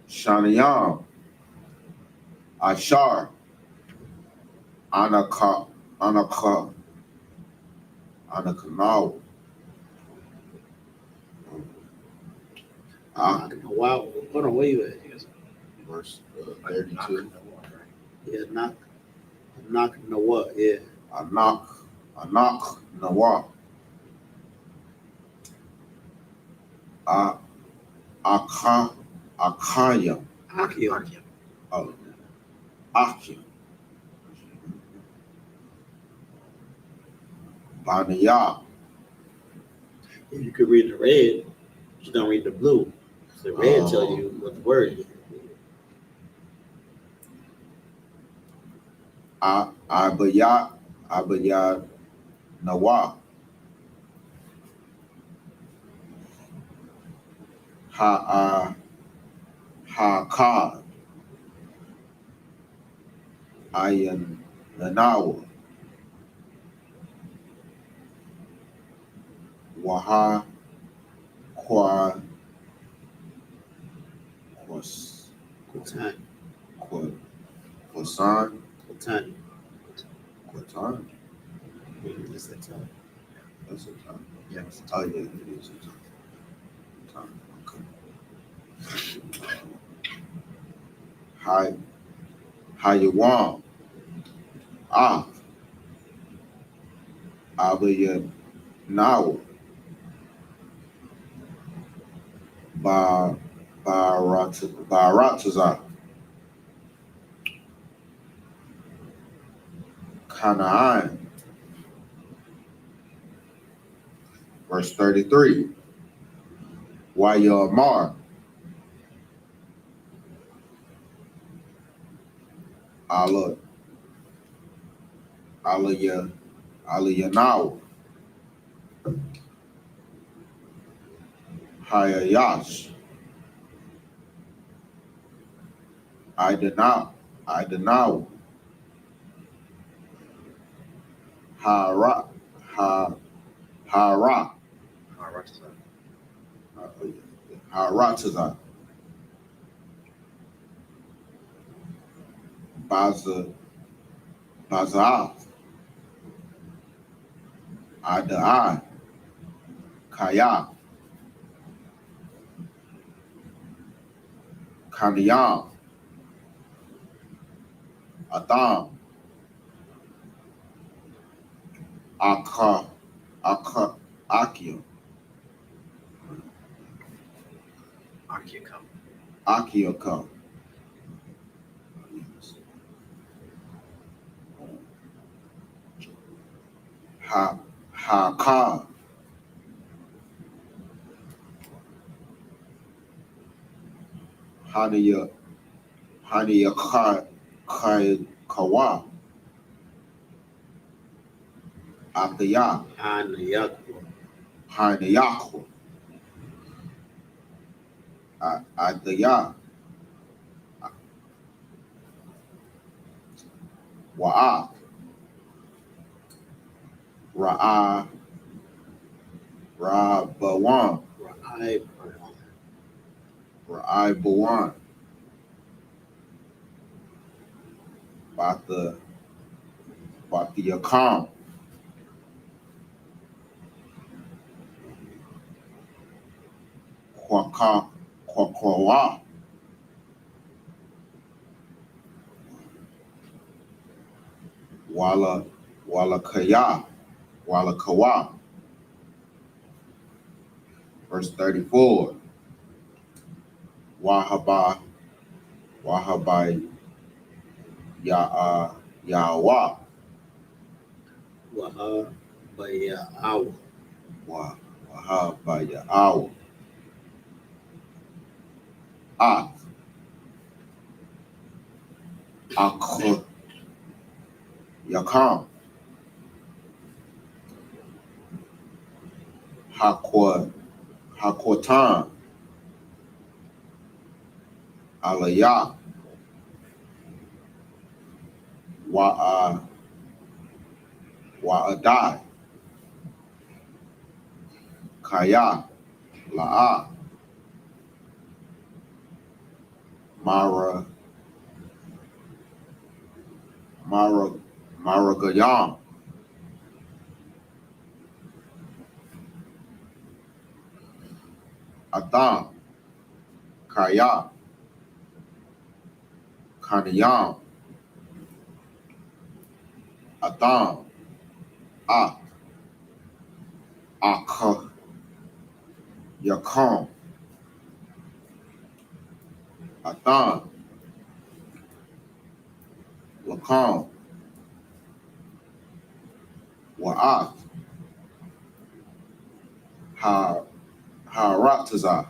Shanayam. Ashar. Anakanal. Wow, hold on, where you at? Verse 32. Yeah, knock no what? Yeah. Anak Nawa. Aka Akaya, Akia. oh, Akia, Banaya, If you could read the red, you don't read the blue. The red tell you what the word is. Abaya, Nawa, Ha-Ka, Ayan, Nanawa, Waha, Kwa, Kwas, Quatan. Kwasan, Quatan. Kwatan, That's the time. that's a time. Yes. Oh, yeah, it is a time. Okay. Hayawan, Abaya, Nawa, Barataza, Canaan, verse 33. Wayamar, Alayanawa, Hayayash, Idanawa, Hara, Hara, Harataza, Baza, Adai, Kaya, Kaniyam, Adam, Akia, Akiaka, Haka, Hania Kawa, Akaya, Hanayakwa. Hanayakwa, Adaya, Wa'a, Ra'abawan, Ra'abawan, Batiyakam, Kwakwa, Wala Kawa, verse 34. Wahaba, Yawa, Wahabayaawa. Wahaba Yawa, Ak, Yakam, Hakwatan, Alaya, Wa'adai, Kaya, La'a, Maragayam, Adam, Kaya, Kaniyam, Adam, Ak, Yakam, Athan, Lacan, Wa'ath, Ha'aratazah,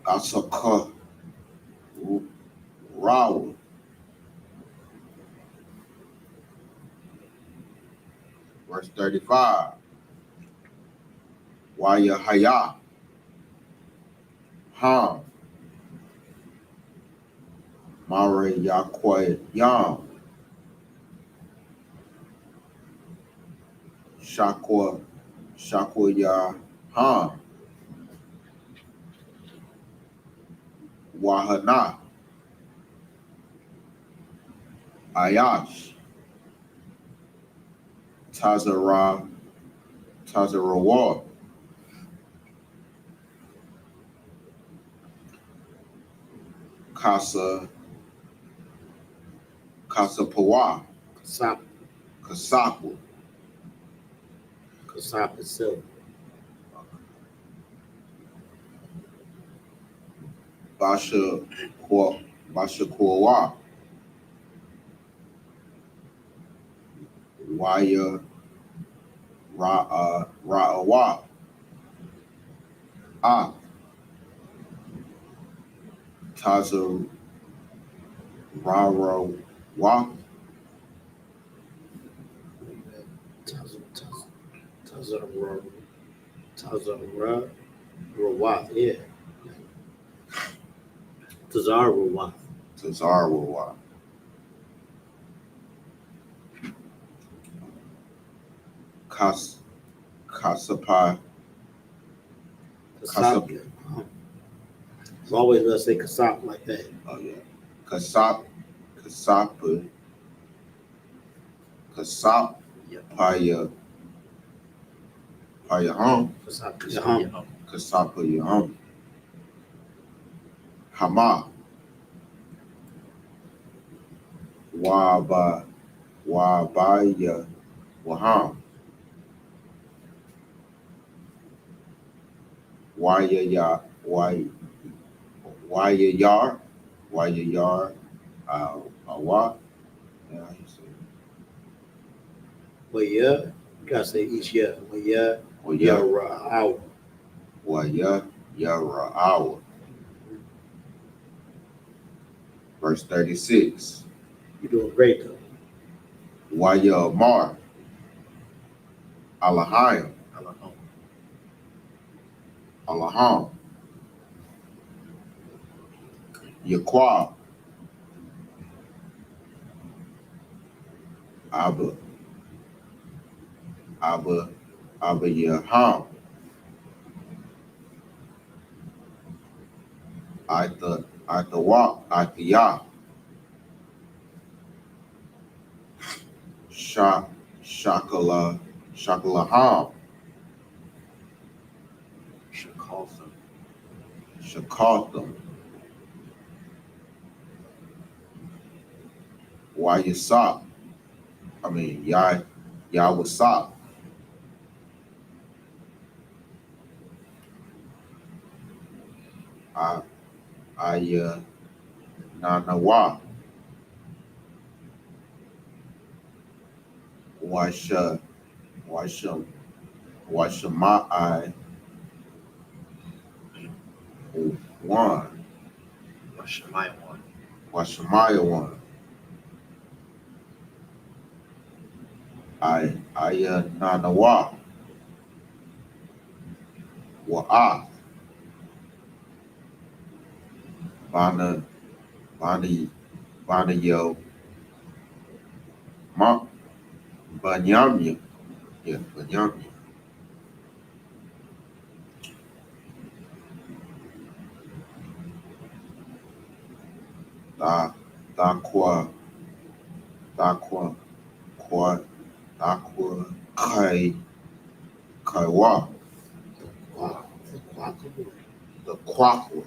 Asaka, Rawa, verse 35, Wayahaya, Ham, Mare Yakwe Yam, Shakwa Ya Ham, Wahana, Ayash, Tazarawar, Kasapawa, Kasap. Kasapwa, Kasap itself. Bashakuwa, Waya Ra'awa, Tazarawa, Rawath, yeah. Rawath. Tazarawa, Kasapai, Kasap. It's always gonna say Kasap like that. oh yeah, Kasapa, Paya Hum, Kasap. Yaham. Kasapa Yahum, Hama, Wabaya Waham, Wayayar, Awa, yeah, you say, Well, yeah, you gotta say each year. Well, yeah, Waya Yara, verse 36, you're doing great though. Waya Mar, Alahim, Alaham, Yaqua, Abba Yaham, Aitha, Shakalaham, Shakaltham, YAHANNA, Yahwasap, Nanawa, Washamai, one, Washamaya one, Nanawa, Wa'ath, Banayo, Banyamya, yeah, Banyamya, Dakwa, Kaiwa, Wow. the Kwakwa,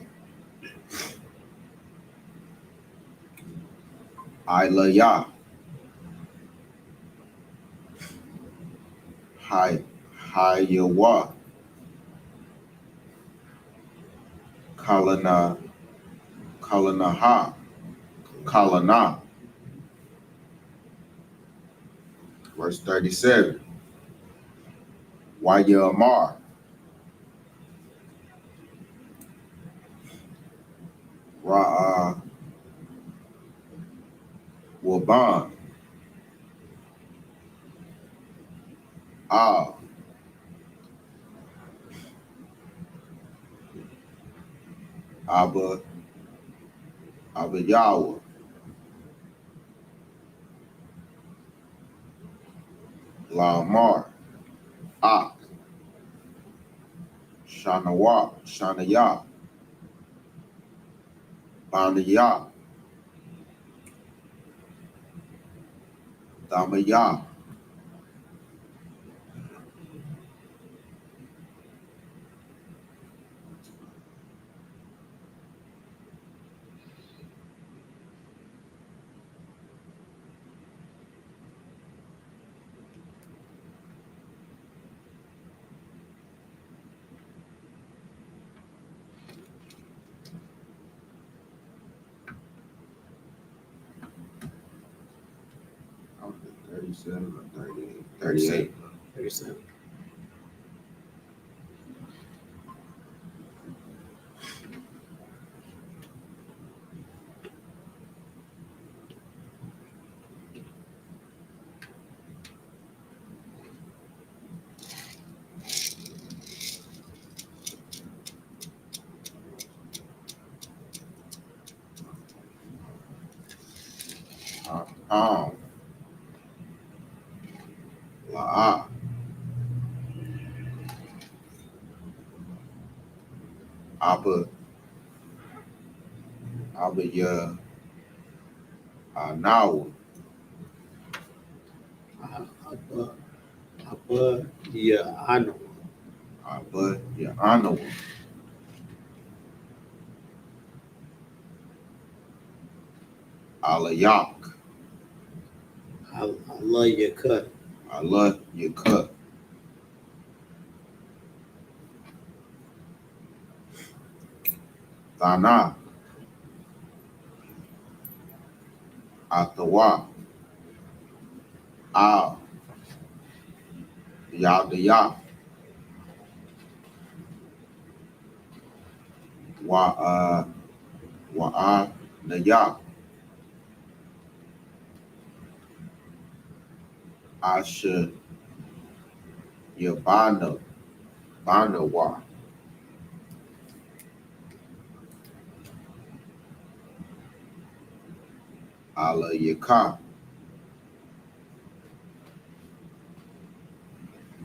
Ilaya, Hayawa, Kalana, Kalanaha, Kalana. Verse 37. Wayamar. Ra'a Waban. Ah. Abba Yahweh. Lamar. Ak. Shanawa. Shanaya. Banaya. Damaya. I was at 37 or 38. 38. 37. La'a. Abba Ya Nawa. Abba YAHANNA. Abba YAHANNA. I.S.U.P.K. Allah YAHANNA. I.S.U.P.K. Thana. Atawa. Al. Yadaya. Wa'anaya. Asha Yabana. Banawa. Ala Yaka.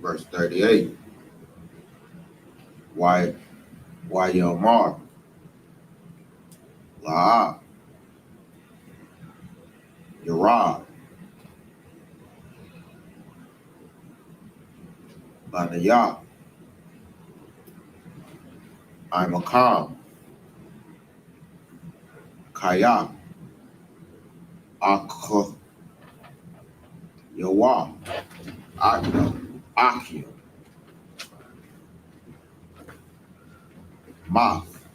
Verse 38. Wayamar. La'a. Yarad. Banaya. Imakam. Kaya. Akha. Yawa. Akna. Akia. Math.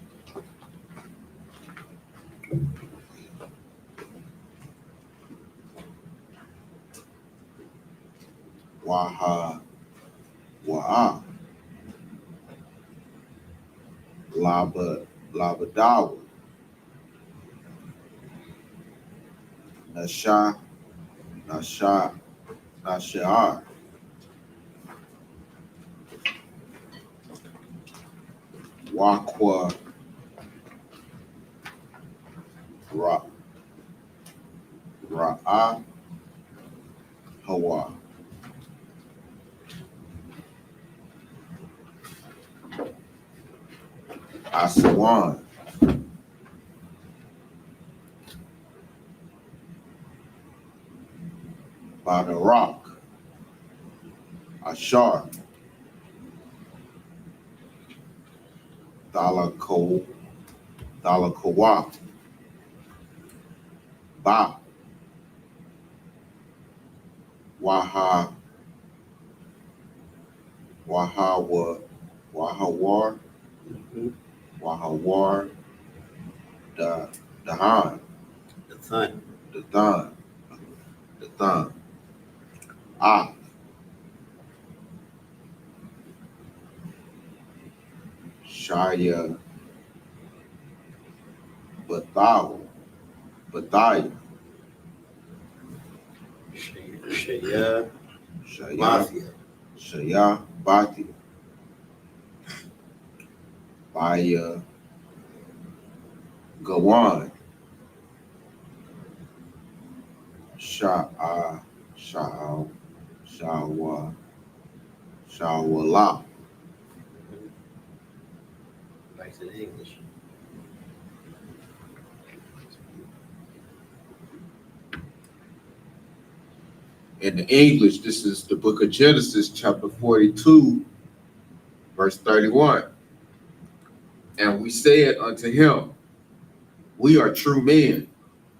Waha. Wa'a. Labadawa. Nasha. Nashar. Wakwa. Ra'a. Hawa. Aswan. By the rock. Ashar. Dalakawa. Ba. Wahawar. Mhm. Wahawar, Dahan, The Thun. the Thun, Ah, Shaya, Bathaya, Shaya. Shaya, Mafia. Shaya, Bathia, Baya, Gawan, Sha'a, Sha'al, Shawa, Shawala. Back to the English. In the English, this is the book of Genesis, chapter 42, verse 31. And we said unto him, we are true men,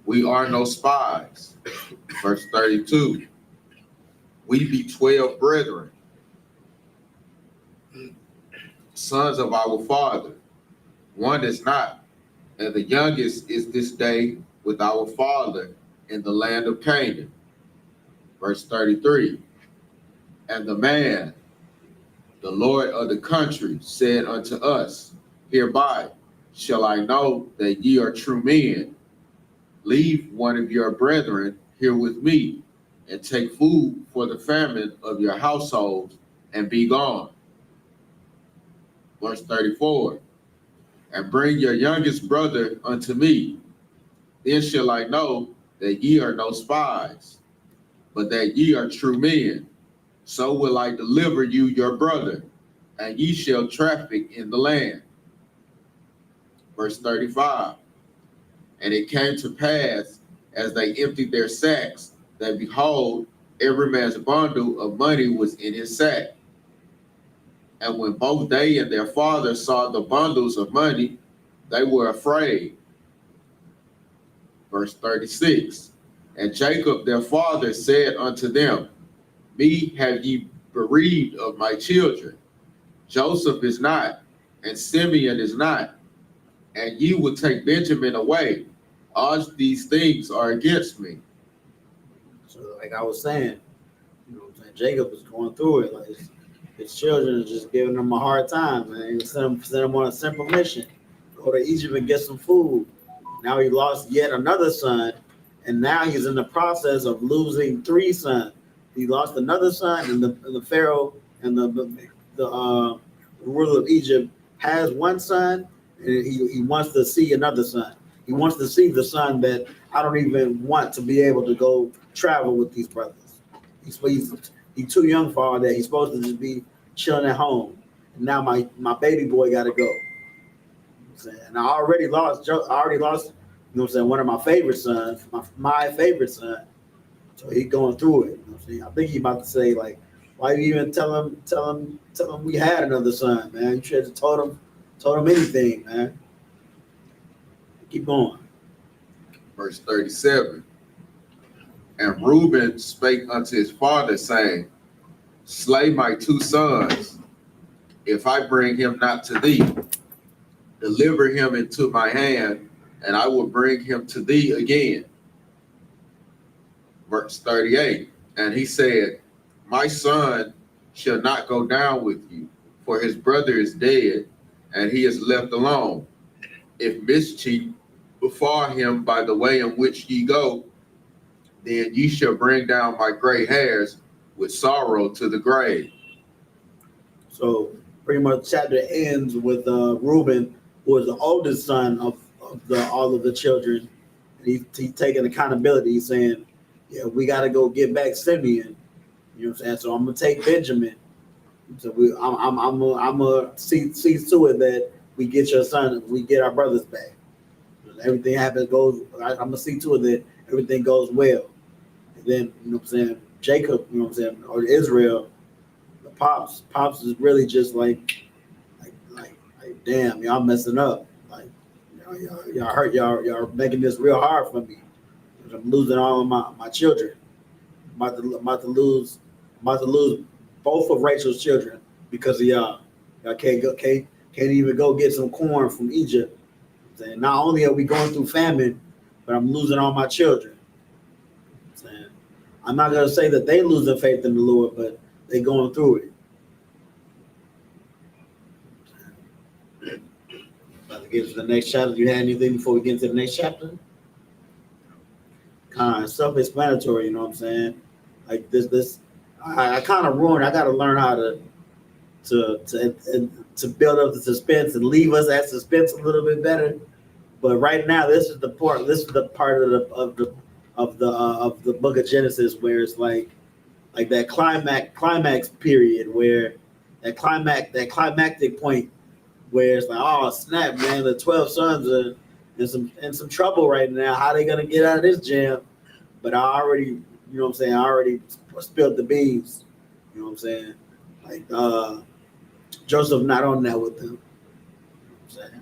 we are no spies. Verse 32, we be 12 brethren, sons of our father. One is not, and the youngest is this day with our father in the land of Canaan. Verse 33, and the man, the Lord of the country, said unto us, hereby shall I know that ye are true men. Leave one of your brethren here with me, and take food for the famine of your households, and be gone. Verse 34, and bring your youngest brother unto me. Then shall I know that ye are no spies, but that ye are true men. So will I deliver you your brother, and ye shall traffic in the land. Verse 35, and it came to pass, as they emptied their sacks, that behold, every man's bundle of money was in his sack. And when both they and their father saw the bundles of money, they were afraid. Verse 36, and Jacob their father said unto them, me have ye bereaved of my children. Joseph is not, and Simeon is not, and ye will take Benjamin away. All these things are against me. So like I was saying, Jacob was going through it. Like his children are just giving him a hard time, man. He sent him on a simple mission. Go to Egypt and get some food. Now he lost yet another son, and now he's in the process of losing 3 sons. He lost another son, and the Pharaoh and the ruler of Egypt has 1 son, and he wants to see another son. He wants to see the son that I don't even want to be able to go travel with these brothers. He's too young for all that. He's supposed to just be chilling at home. And now my baby boy got to go. And I already lost, one of my favorite sons, my favorite son. So he's going through it. I think he's about to say, like, why you even tell him we had another son, man? You should have told him anything, man. Keep going. Verse 37, and Reuben spake unto his father, saying, slay my 2 sons, if I bring him not to thee. Deliver him into my hand, and I will bring him to thee again. Verse 38, and he said, my son shall not go down with you, for his brother is dead, and he is left alone. If mischief befall him by the way in which ye go, then ye shall bring down my gray hairs with sorrow to the grave. So pretty much chapter ends with Reuben, who was the oldest son of all of the children. And he's taking accountability. He's saying, yeah, we got to go get back Simeon. You know what I'm saying? So I'm going to take Benjamin. So I'm going to see to it that we get your son, we get our brothers back. Everything I'm going to see to it that everything goes well. And then, you know what I'm saying, Jacob, you know what I'm saying, or Israel, the Pops is really just like damn, y'all messing up. Like, y'all hurt, y'all making this real hard for me. I'm losing all of my children. I'm about to lose both of Rachel's children because of y'all. Y'all can't Can't even go get some corn from Egypt. Saying not only are we going through famine, but I'm losing all my children. Saying I'm not gonna say that they lose their faith in the Lord, but they going through it. About to get to the next chapter. You had anything before we get into the next chapter? Kind of self-explanatory, you know what I'm saying? Like this, I kind of ruined. I got to learn how to build up the suspense and leave us at suspense a little bit better. But right now, this is the part. This is the part of the book of Genesis where it's like that climax period where that climactic point where it's like, oh snap, man, the 12 sons are in some trouble right now. How they gonna get out of this jam? But I already, you know what I'm saying, I already spilled the beans. You know what I'm saying? Like Joseph not on that with them. You know what I'm saying?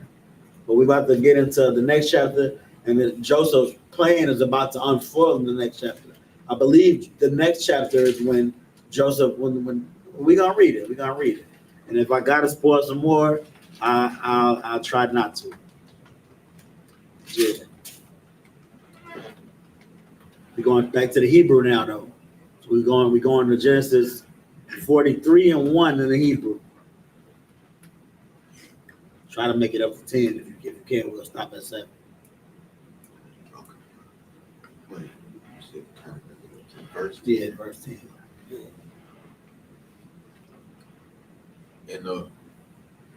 But we're about to get into the next chapter, and then Joseph's plan is about to unfold in the next chapter. I believe the next chapter is when Joseph, when we're gonna read it. We're gonna read it. And if I gotta spoil some more, I'll try not to. Yeah. We're going back to the Hebrew now, though. So we're going to Genesis 43 and 1 in the Hebrew. Try to make it up to 10 if you can. We'll stop at 7. Wait, verse Yeah, verse 10.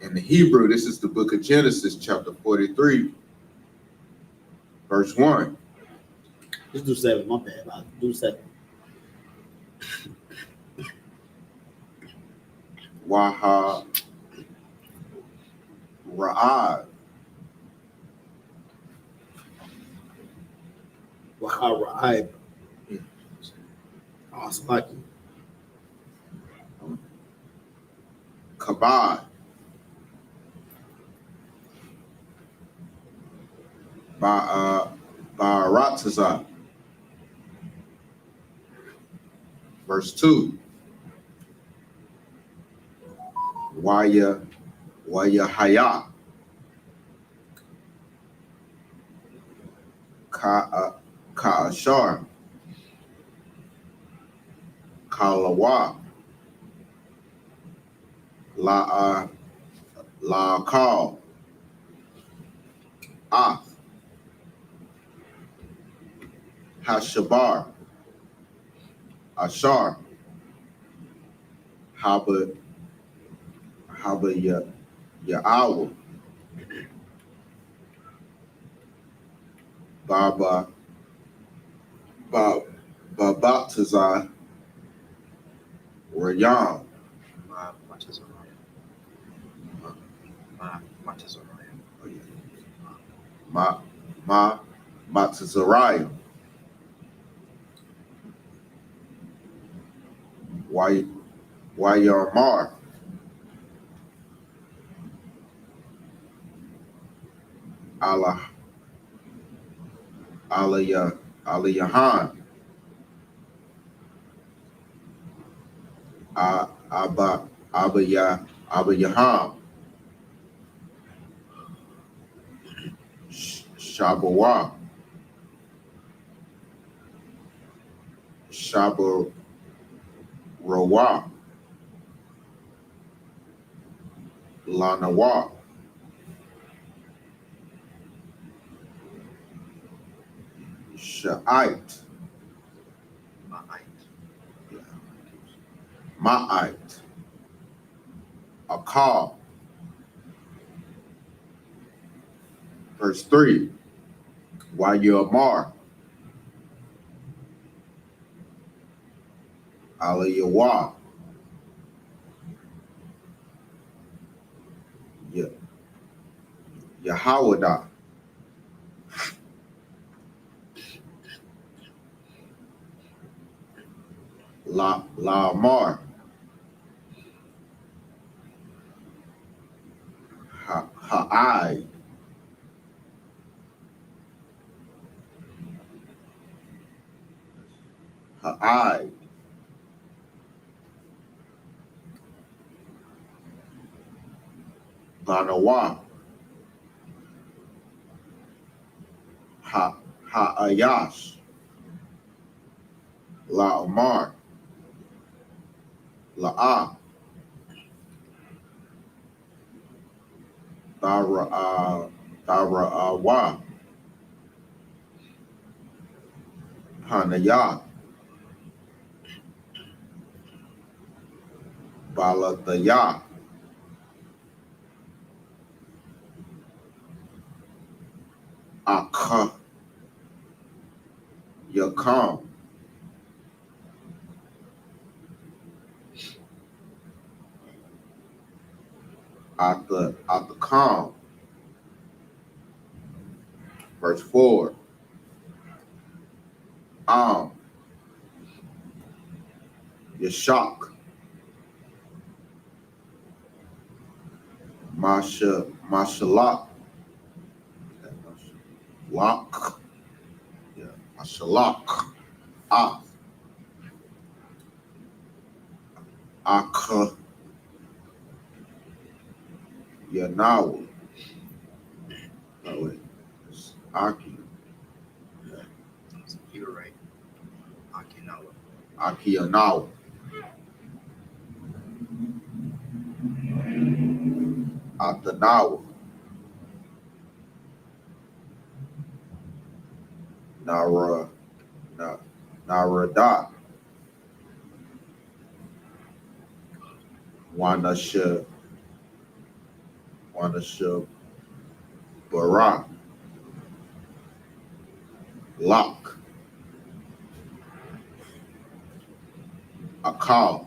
In the Hebrew, this is the book of Genesis, chapter 43, verse 1. Just do 7. My bad. I'll do 7. Waha Ra'ad. Wahara. Awesome. Like Kabad. Ba'aratazah. Verse 2. Wayahaya. Ka'ashar. Kalawa. La'akal. Af. Hashabar. Ashar. Haba Ya'awa. Babatazah. Rayam. Matazariah. Wayarmar. Alayahan. Abayaham. Shabawa. Shabarowa. Lanawa. Sha'ite. Ma'ite. Akal. Verse 3. Wayamar. Alayawa. Yahawada. La'amar. Ha'ai. Ha'ai. Lanawa, Ha'ayash, La'amar, La'a, Dara'awa, Hanaya, Baladaya, Aka, Yakam, Atakam, verse 4, Yashak, Mashalak, Lak, yeah, Mashalak, Aka, Yanawa, oh wait, it's Aki, You're right. Akinawa. Akianawa, Atanawa, Narada, Wanasha, Bara, Lak, Akal,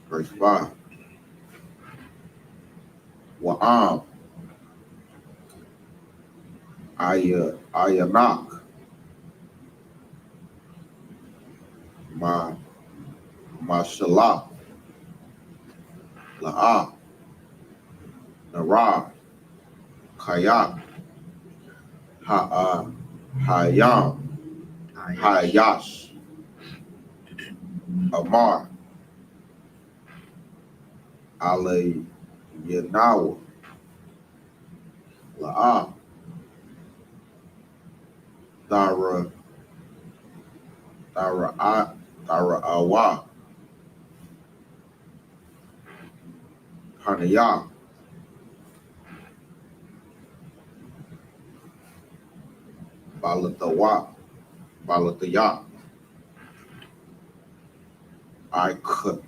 verse 5, Wa'am, Ayanak, Mashallah, La'a, Nara, Kayak, Hayam, Hayash, Amar, Ale Yanawa, La'a, Dara Awa, Hanaya, Balataya, I could,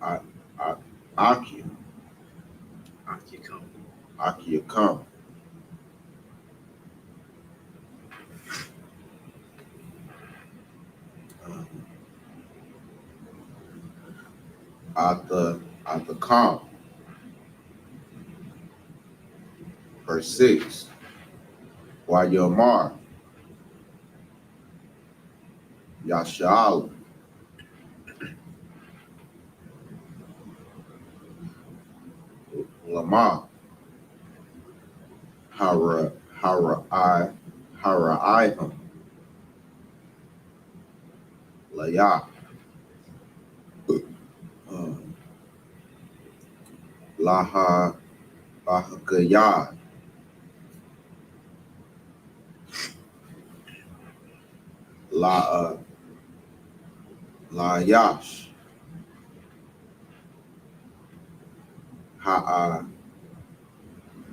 I, Aki, Akiyakam, Atakam, verse 6, Wayamar, Yashal, Lama, Hara'iham, Laya, Lahakayad, Layash,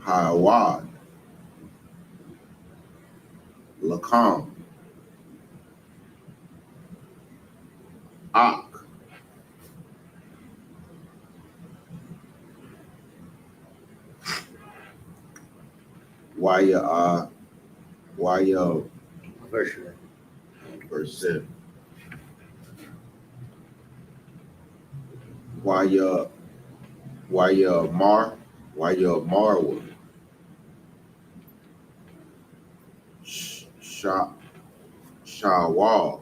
Ha'awad, Lakam, Ak, Waya, verse 7, Marwa, Shawal,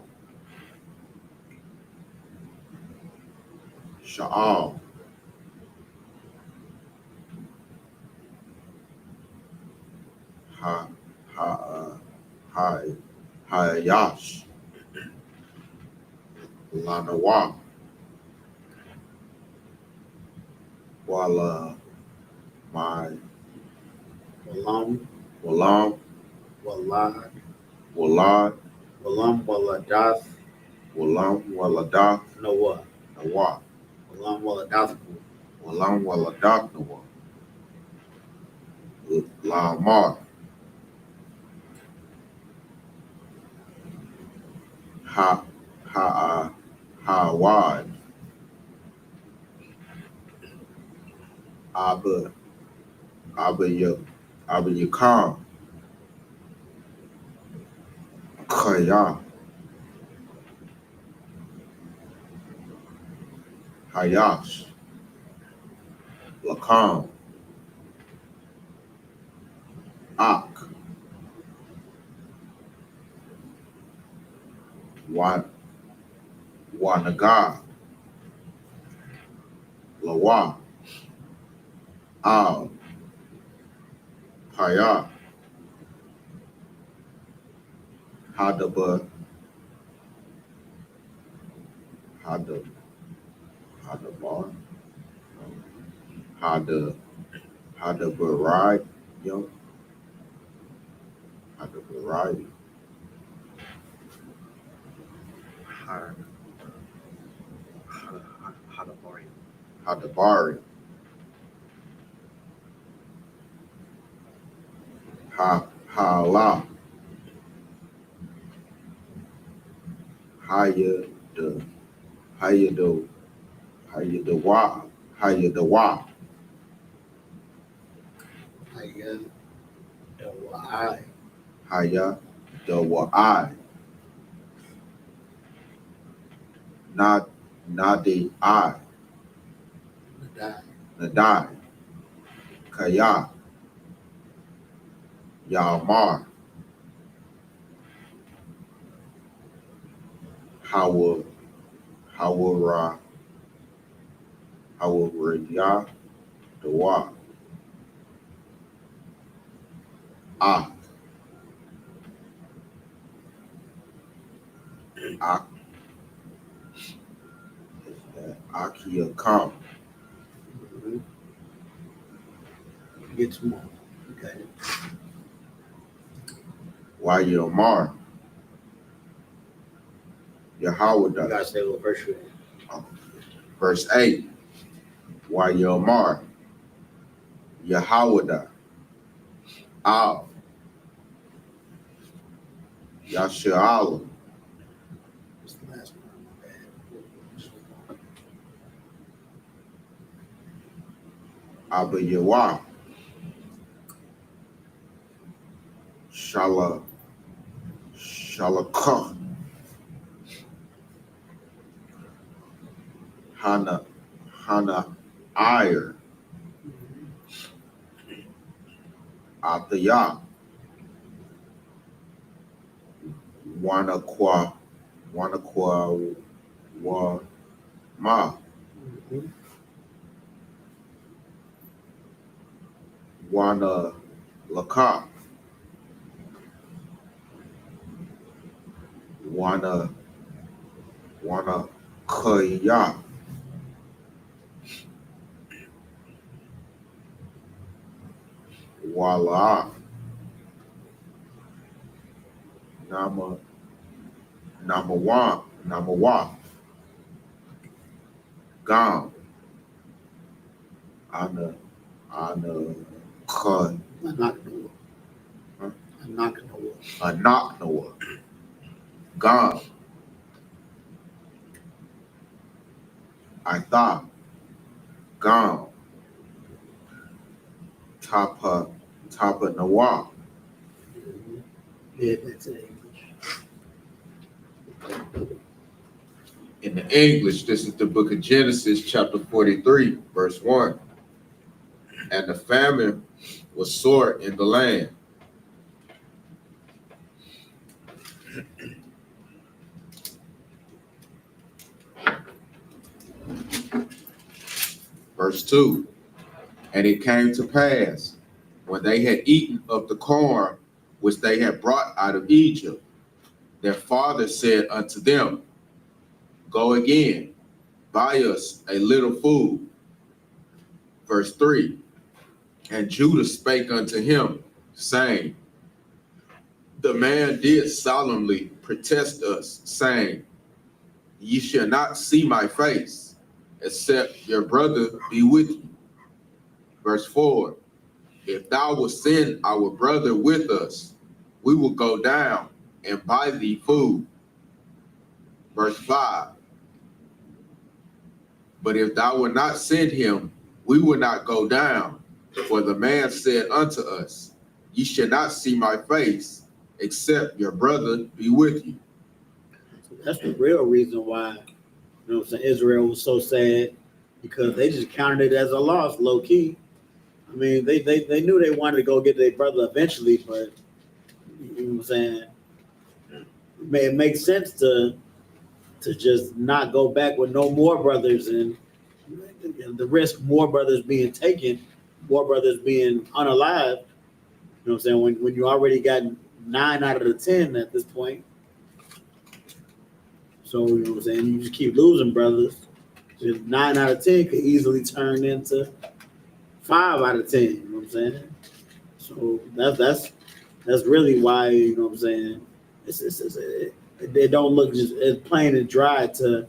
Sha'al, Hayash, Lanawa, Wala, my, Walam, Walam, Walad, Walad, Walam, Waladath, Walam, Waladath, Noah, Nawa, Walam, Waladath, Walam, Waladath, Nawa, Lamar, Hawad, Abba Yakam, Kaya, Hayash, Lakam, Ak, Wanaga, Lawa, Al, Paya, Hadaba, Hadabar, Hadabarai, yo, Hadabarai, Hadabari. Hadabari, Hala, Hayadawa, Hayadawa, Ayah, Dawai, Hayadawa, Nadi, Nadai, Nadai, Kaya, Yamar, Hawariya, Dawa, Ak, Akia Kam, Get some more. Okay. Wayamar, You Yahawada. gotta say what verse you're in. Verse 8, Wayamar, Yahawada, Al, Yasha'ala, What's the last one? My bad. Abba Yawa, Shalakah, Hana, Ire, Ataya, Wanakwa, Wa, Ma, Wana, Laka, Wana, Kaya, Wala, Namawa, Gam, Ana, Ka, Anaknoa, Gam, Itha, Gam, Tapa Nawa. Yeah, that's it. In the English, this is the book of Genesis, chapter 43, verse 1. And the famine was sore in the land. Verse 2. And it came to pass, when they had eaten of the corn which they had brought out of Egypt, their father said unto them, Go again, buy us a little food. Verse 3, and Judah spake unto him, saying, the man did solemnly protest us, saying, ye shall not see my face, except your brother be with you. Verse 4, if thou wilt send our brother with us, we will go down and buy thee food. Verse 5, but if thou wilt not send him, we will not go down. For the man said unto us, ye shall not see my face, except your brother be with you. That's the real reason why, you know what I'm saying, Israel was so sad, because they just counted it as a loss, low key. I mean, they knew they wanted to go get their brother eventually, but you know what I'm saying, it makes sense to just not go back with no more brothers, and the risk more brothers being taken, more brothers being unalived. You know what I'm saying? When you already got 9 out of the 10 at this point. So, you know what I'm saying? You just keep losing brothers. Just 9 out of 10 could easily turn into 5 out of 10. You know what I'm saying? So that's really why, you know what I'm saying? It don't look just as plain and dry to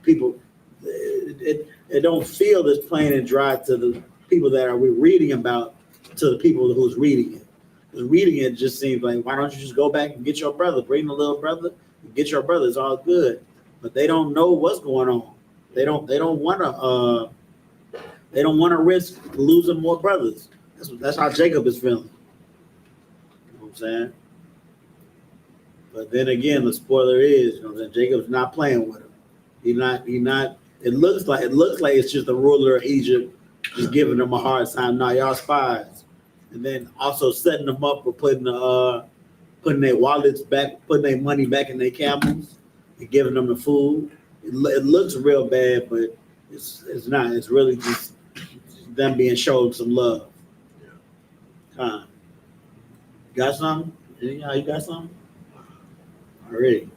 people. It don't feel as plain and dry to the people that are we reading about, to the people who's reading it. Because reading it just seems like, why don't you just go back and get your brother, bring the little brother, and get your brother. It's all good. But they don't know what's going on. They don't want to risk losing more brothers. That's how Jacob is feeling. You know what I'm saying? But then again, the spoiler is, you know what I'm saying, Jacob's not playing with him. He not. It looks like it's just the ruler of Egypt just giving them a hard time. Nah, y'all spies, and then also setting them up for putting their wallets back, putting their money back in their camels, and giving them the food. It looks real bad, but it's not. It's really just them being shown some love. Got something? Yeah, you got something? All right,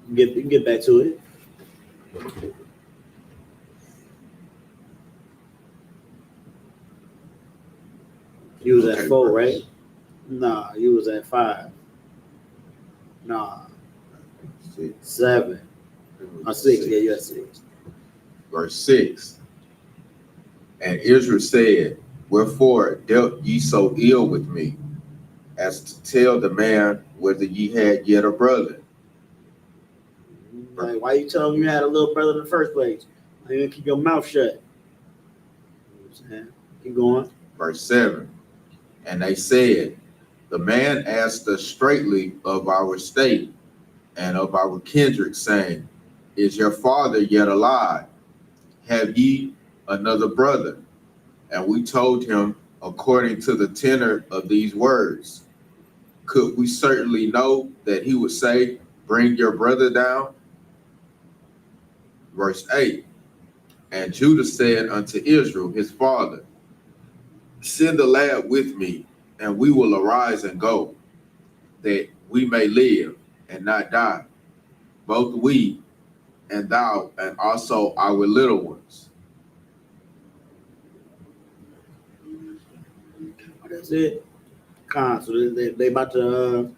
you can get back to it. You was at 4, right? Nah, you was at 5. Nah, 7. Or 6. Yeah, you at 6. Verse 6, and Israel said, wherefore dealt ye so ill with me, as to tell the man whether ye had yet a brother? Like, why you telling me you had a little brother in the first place? Why you didn't keep your mouth shut? Keep going. Verse 7, and they said, the man asked us straightly of our state and of our kindred, saying, is your father yet alive? Have ye another brother? And we told him according to the tenor of these words. Could we certainly know that he would say, bring your brother down? Verse 8, and Judah said unto Israel his father, send the lad with me, and we will arise and go, that we may live and not die, both we and thou, and also our little ones. That's it. So they about to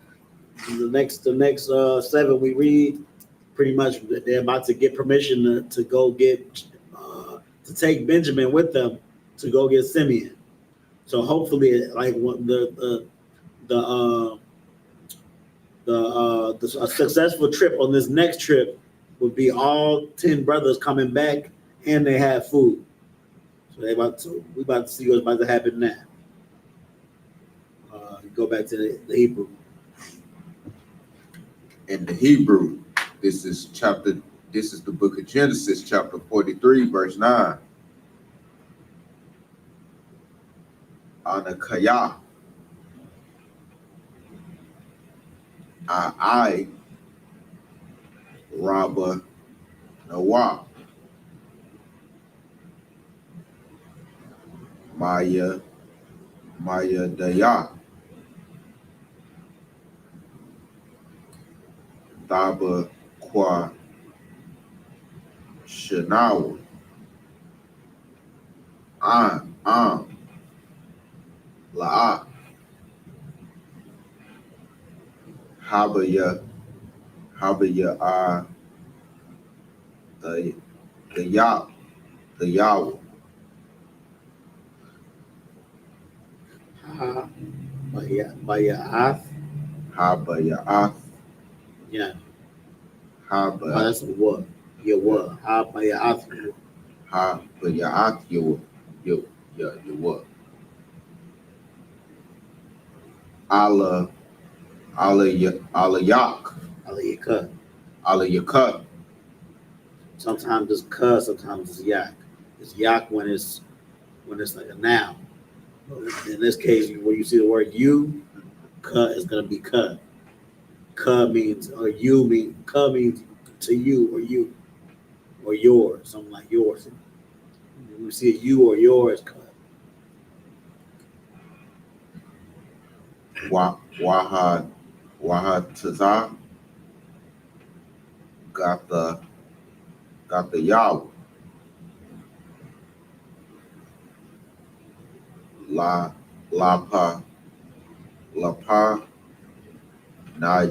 the next 7 we read. Pretty much, they're about to get permission to go get to take Benjamin with them to go get Simeon. So hopefully, like a successful trip on this next trip would be all 10 brothers coming back, and they have food. So we about to see what's about to happen now. Go back to the Hebrew. In the Hebrew, this is the book of Genesis, chapter 43, verse 9. Anakaya. I Rabba Nawa. Maya Daya. Thaba Kwa Shanawa. An La Habaya the Ya the Yahweh Ha, Baya'ath. Habaya Yeah. Haba That's a what? Yeah, what? Ha, Baya'ath. Habaya Yo Allah Yak Aliyaka. Allah Yakat Sometimes it's ka, sometimes it's yak. It's yak when it's like a noun. In this case, when you see the word you, ka is gonna be ka. Ka means ka means to you or yours, something like yours. When we see a you or yours, ka. Wahad Tazah got the Yahweh La Pa Na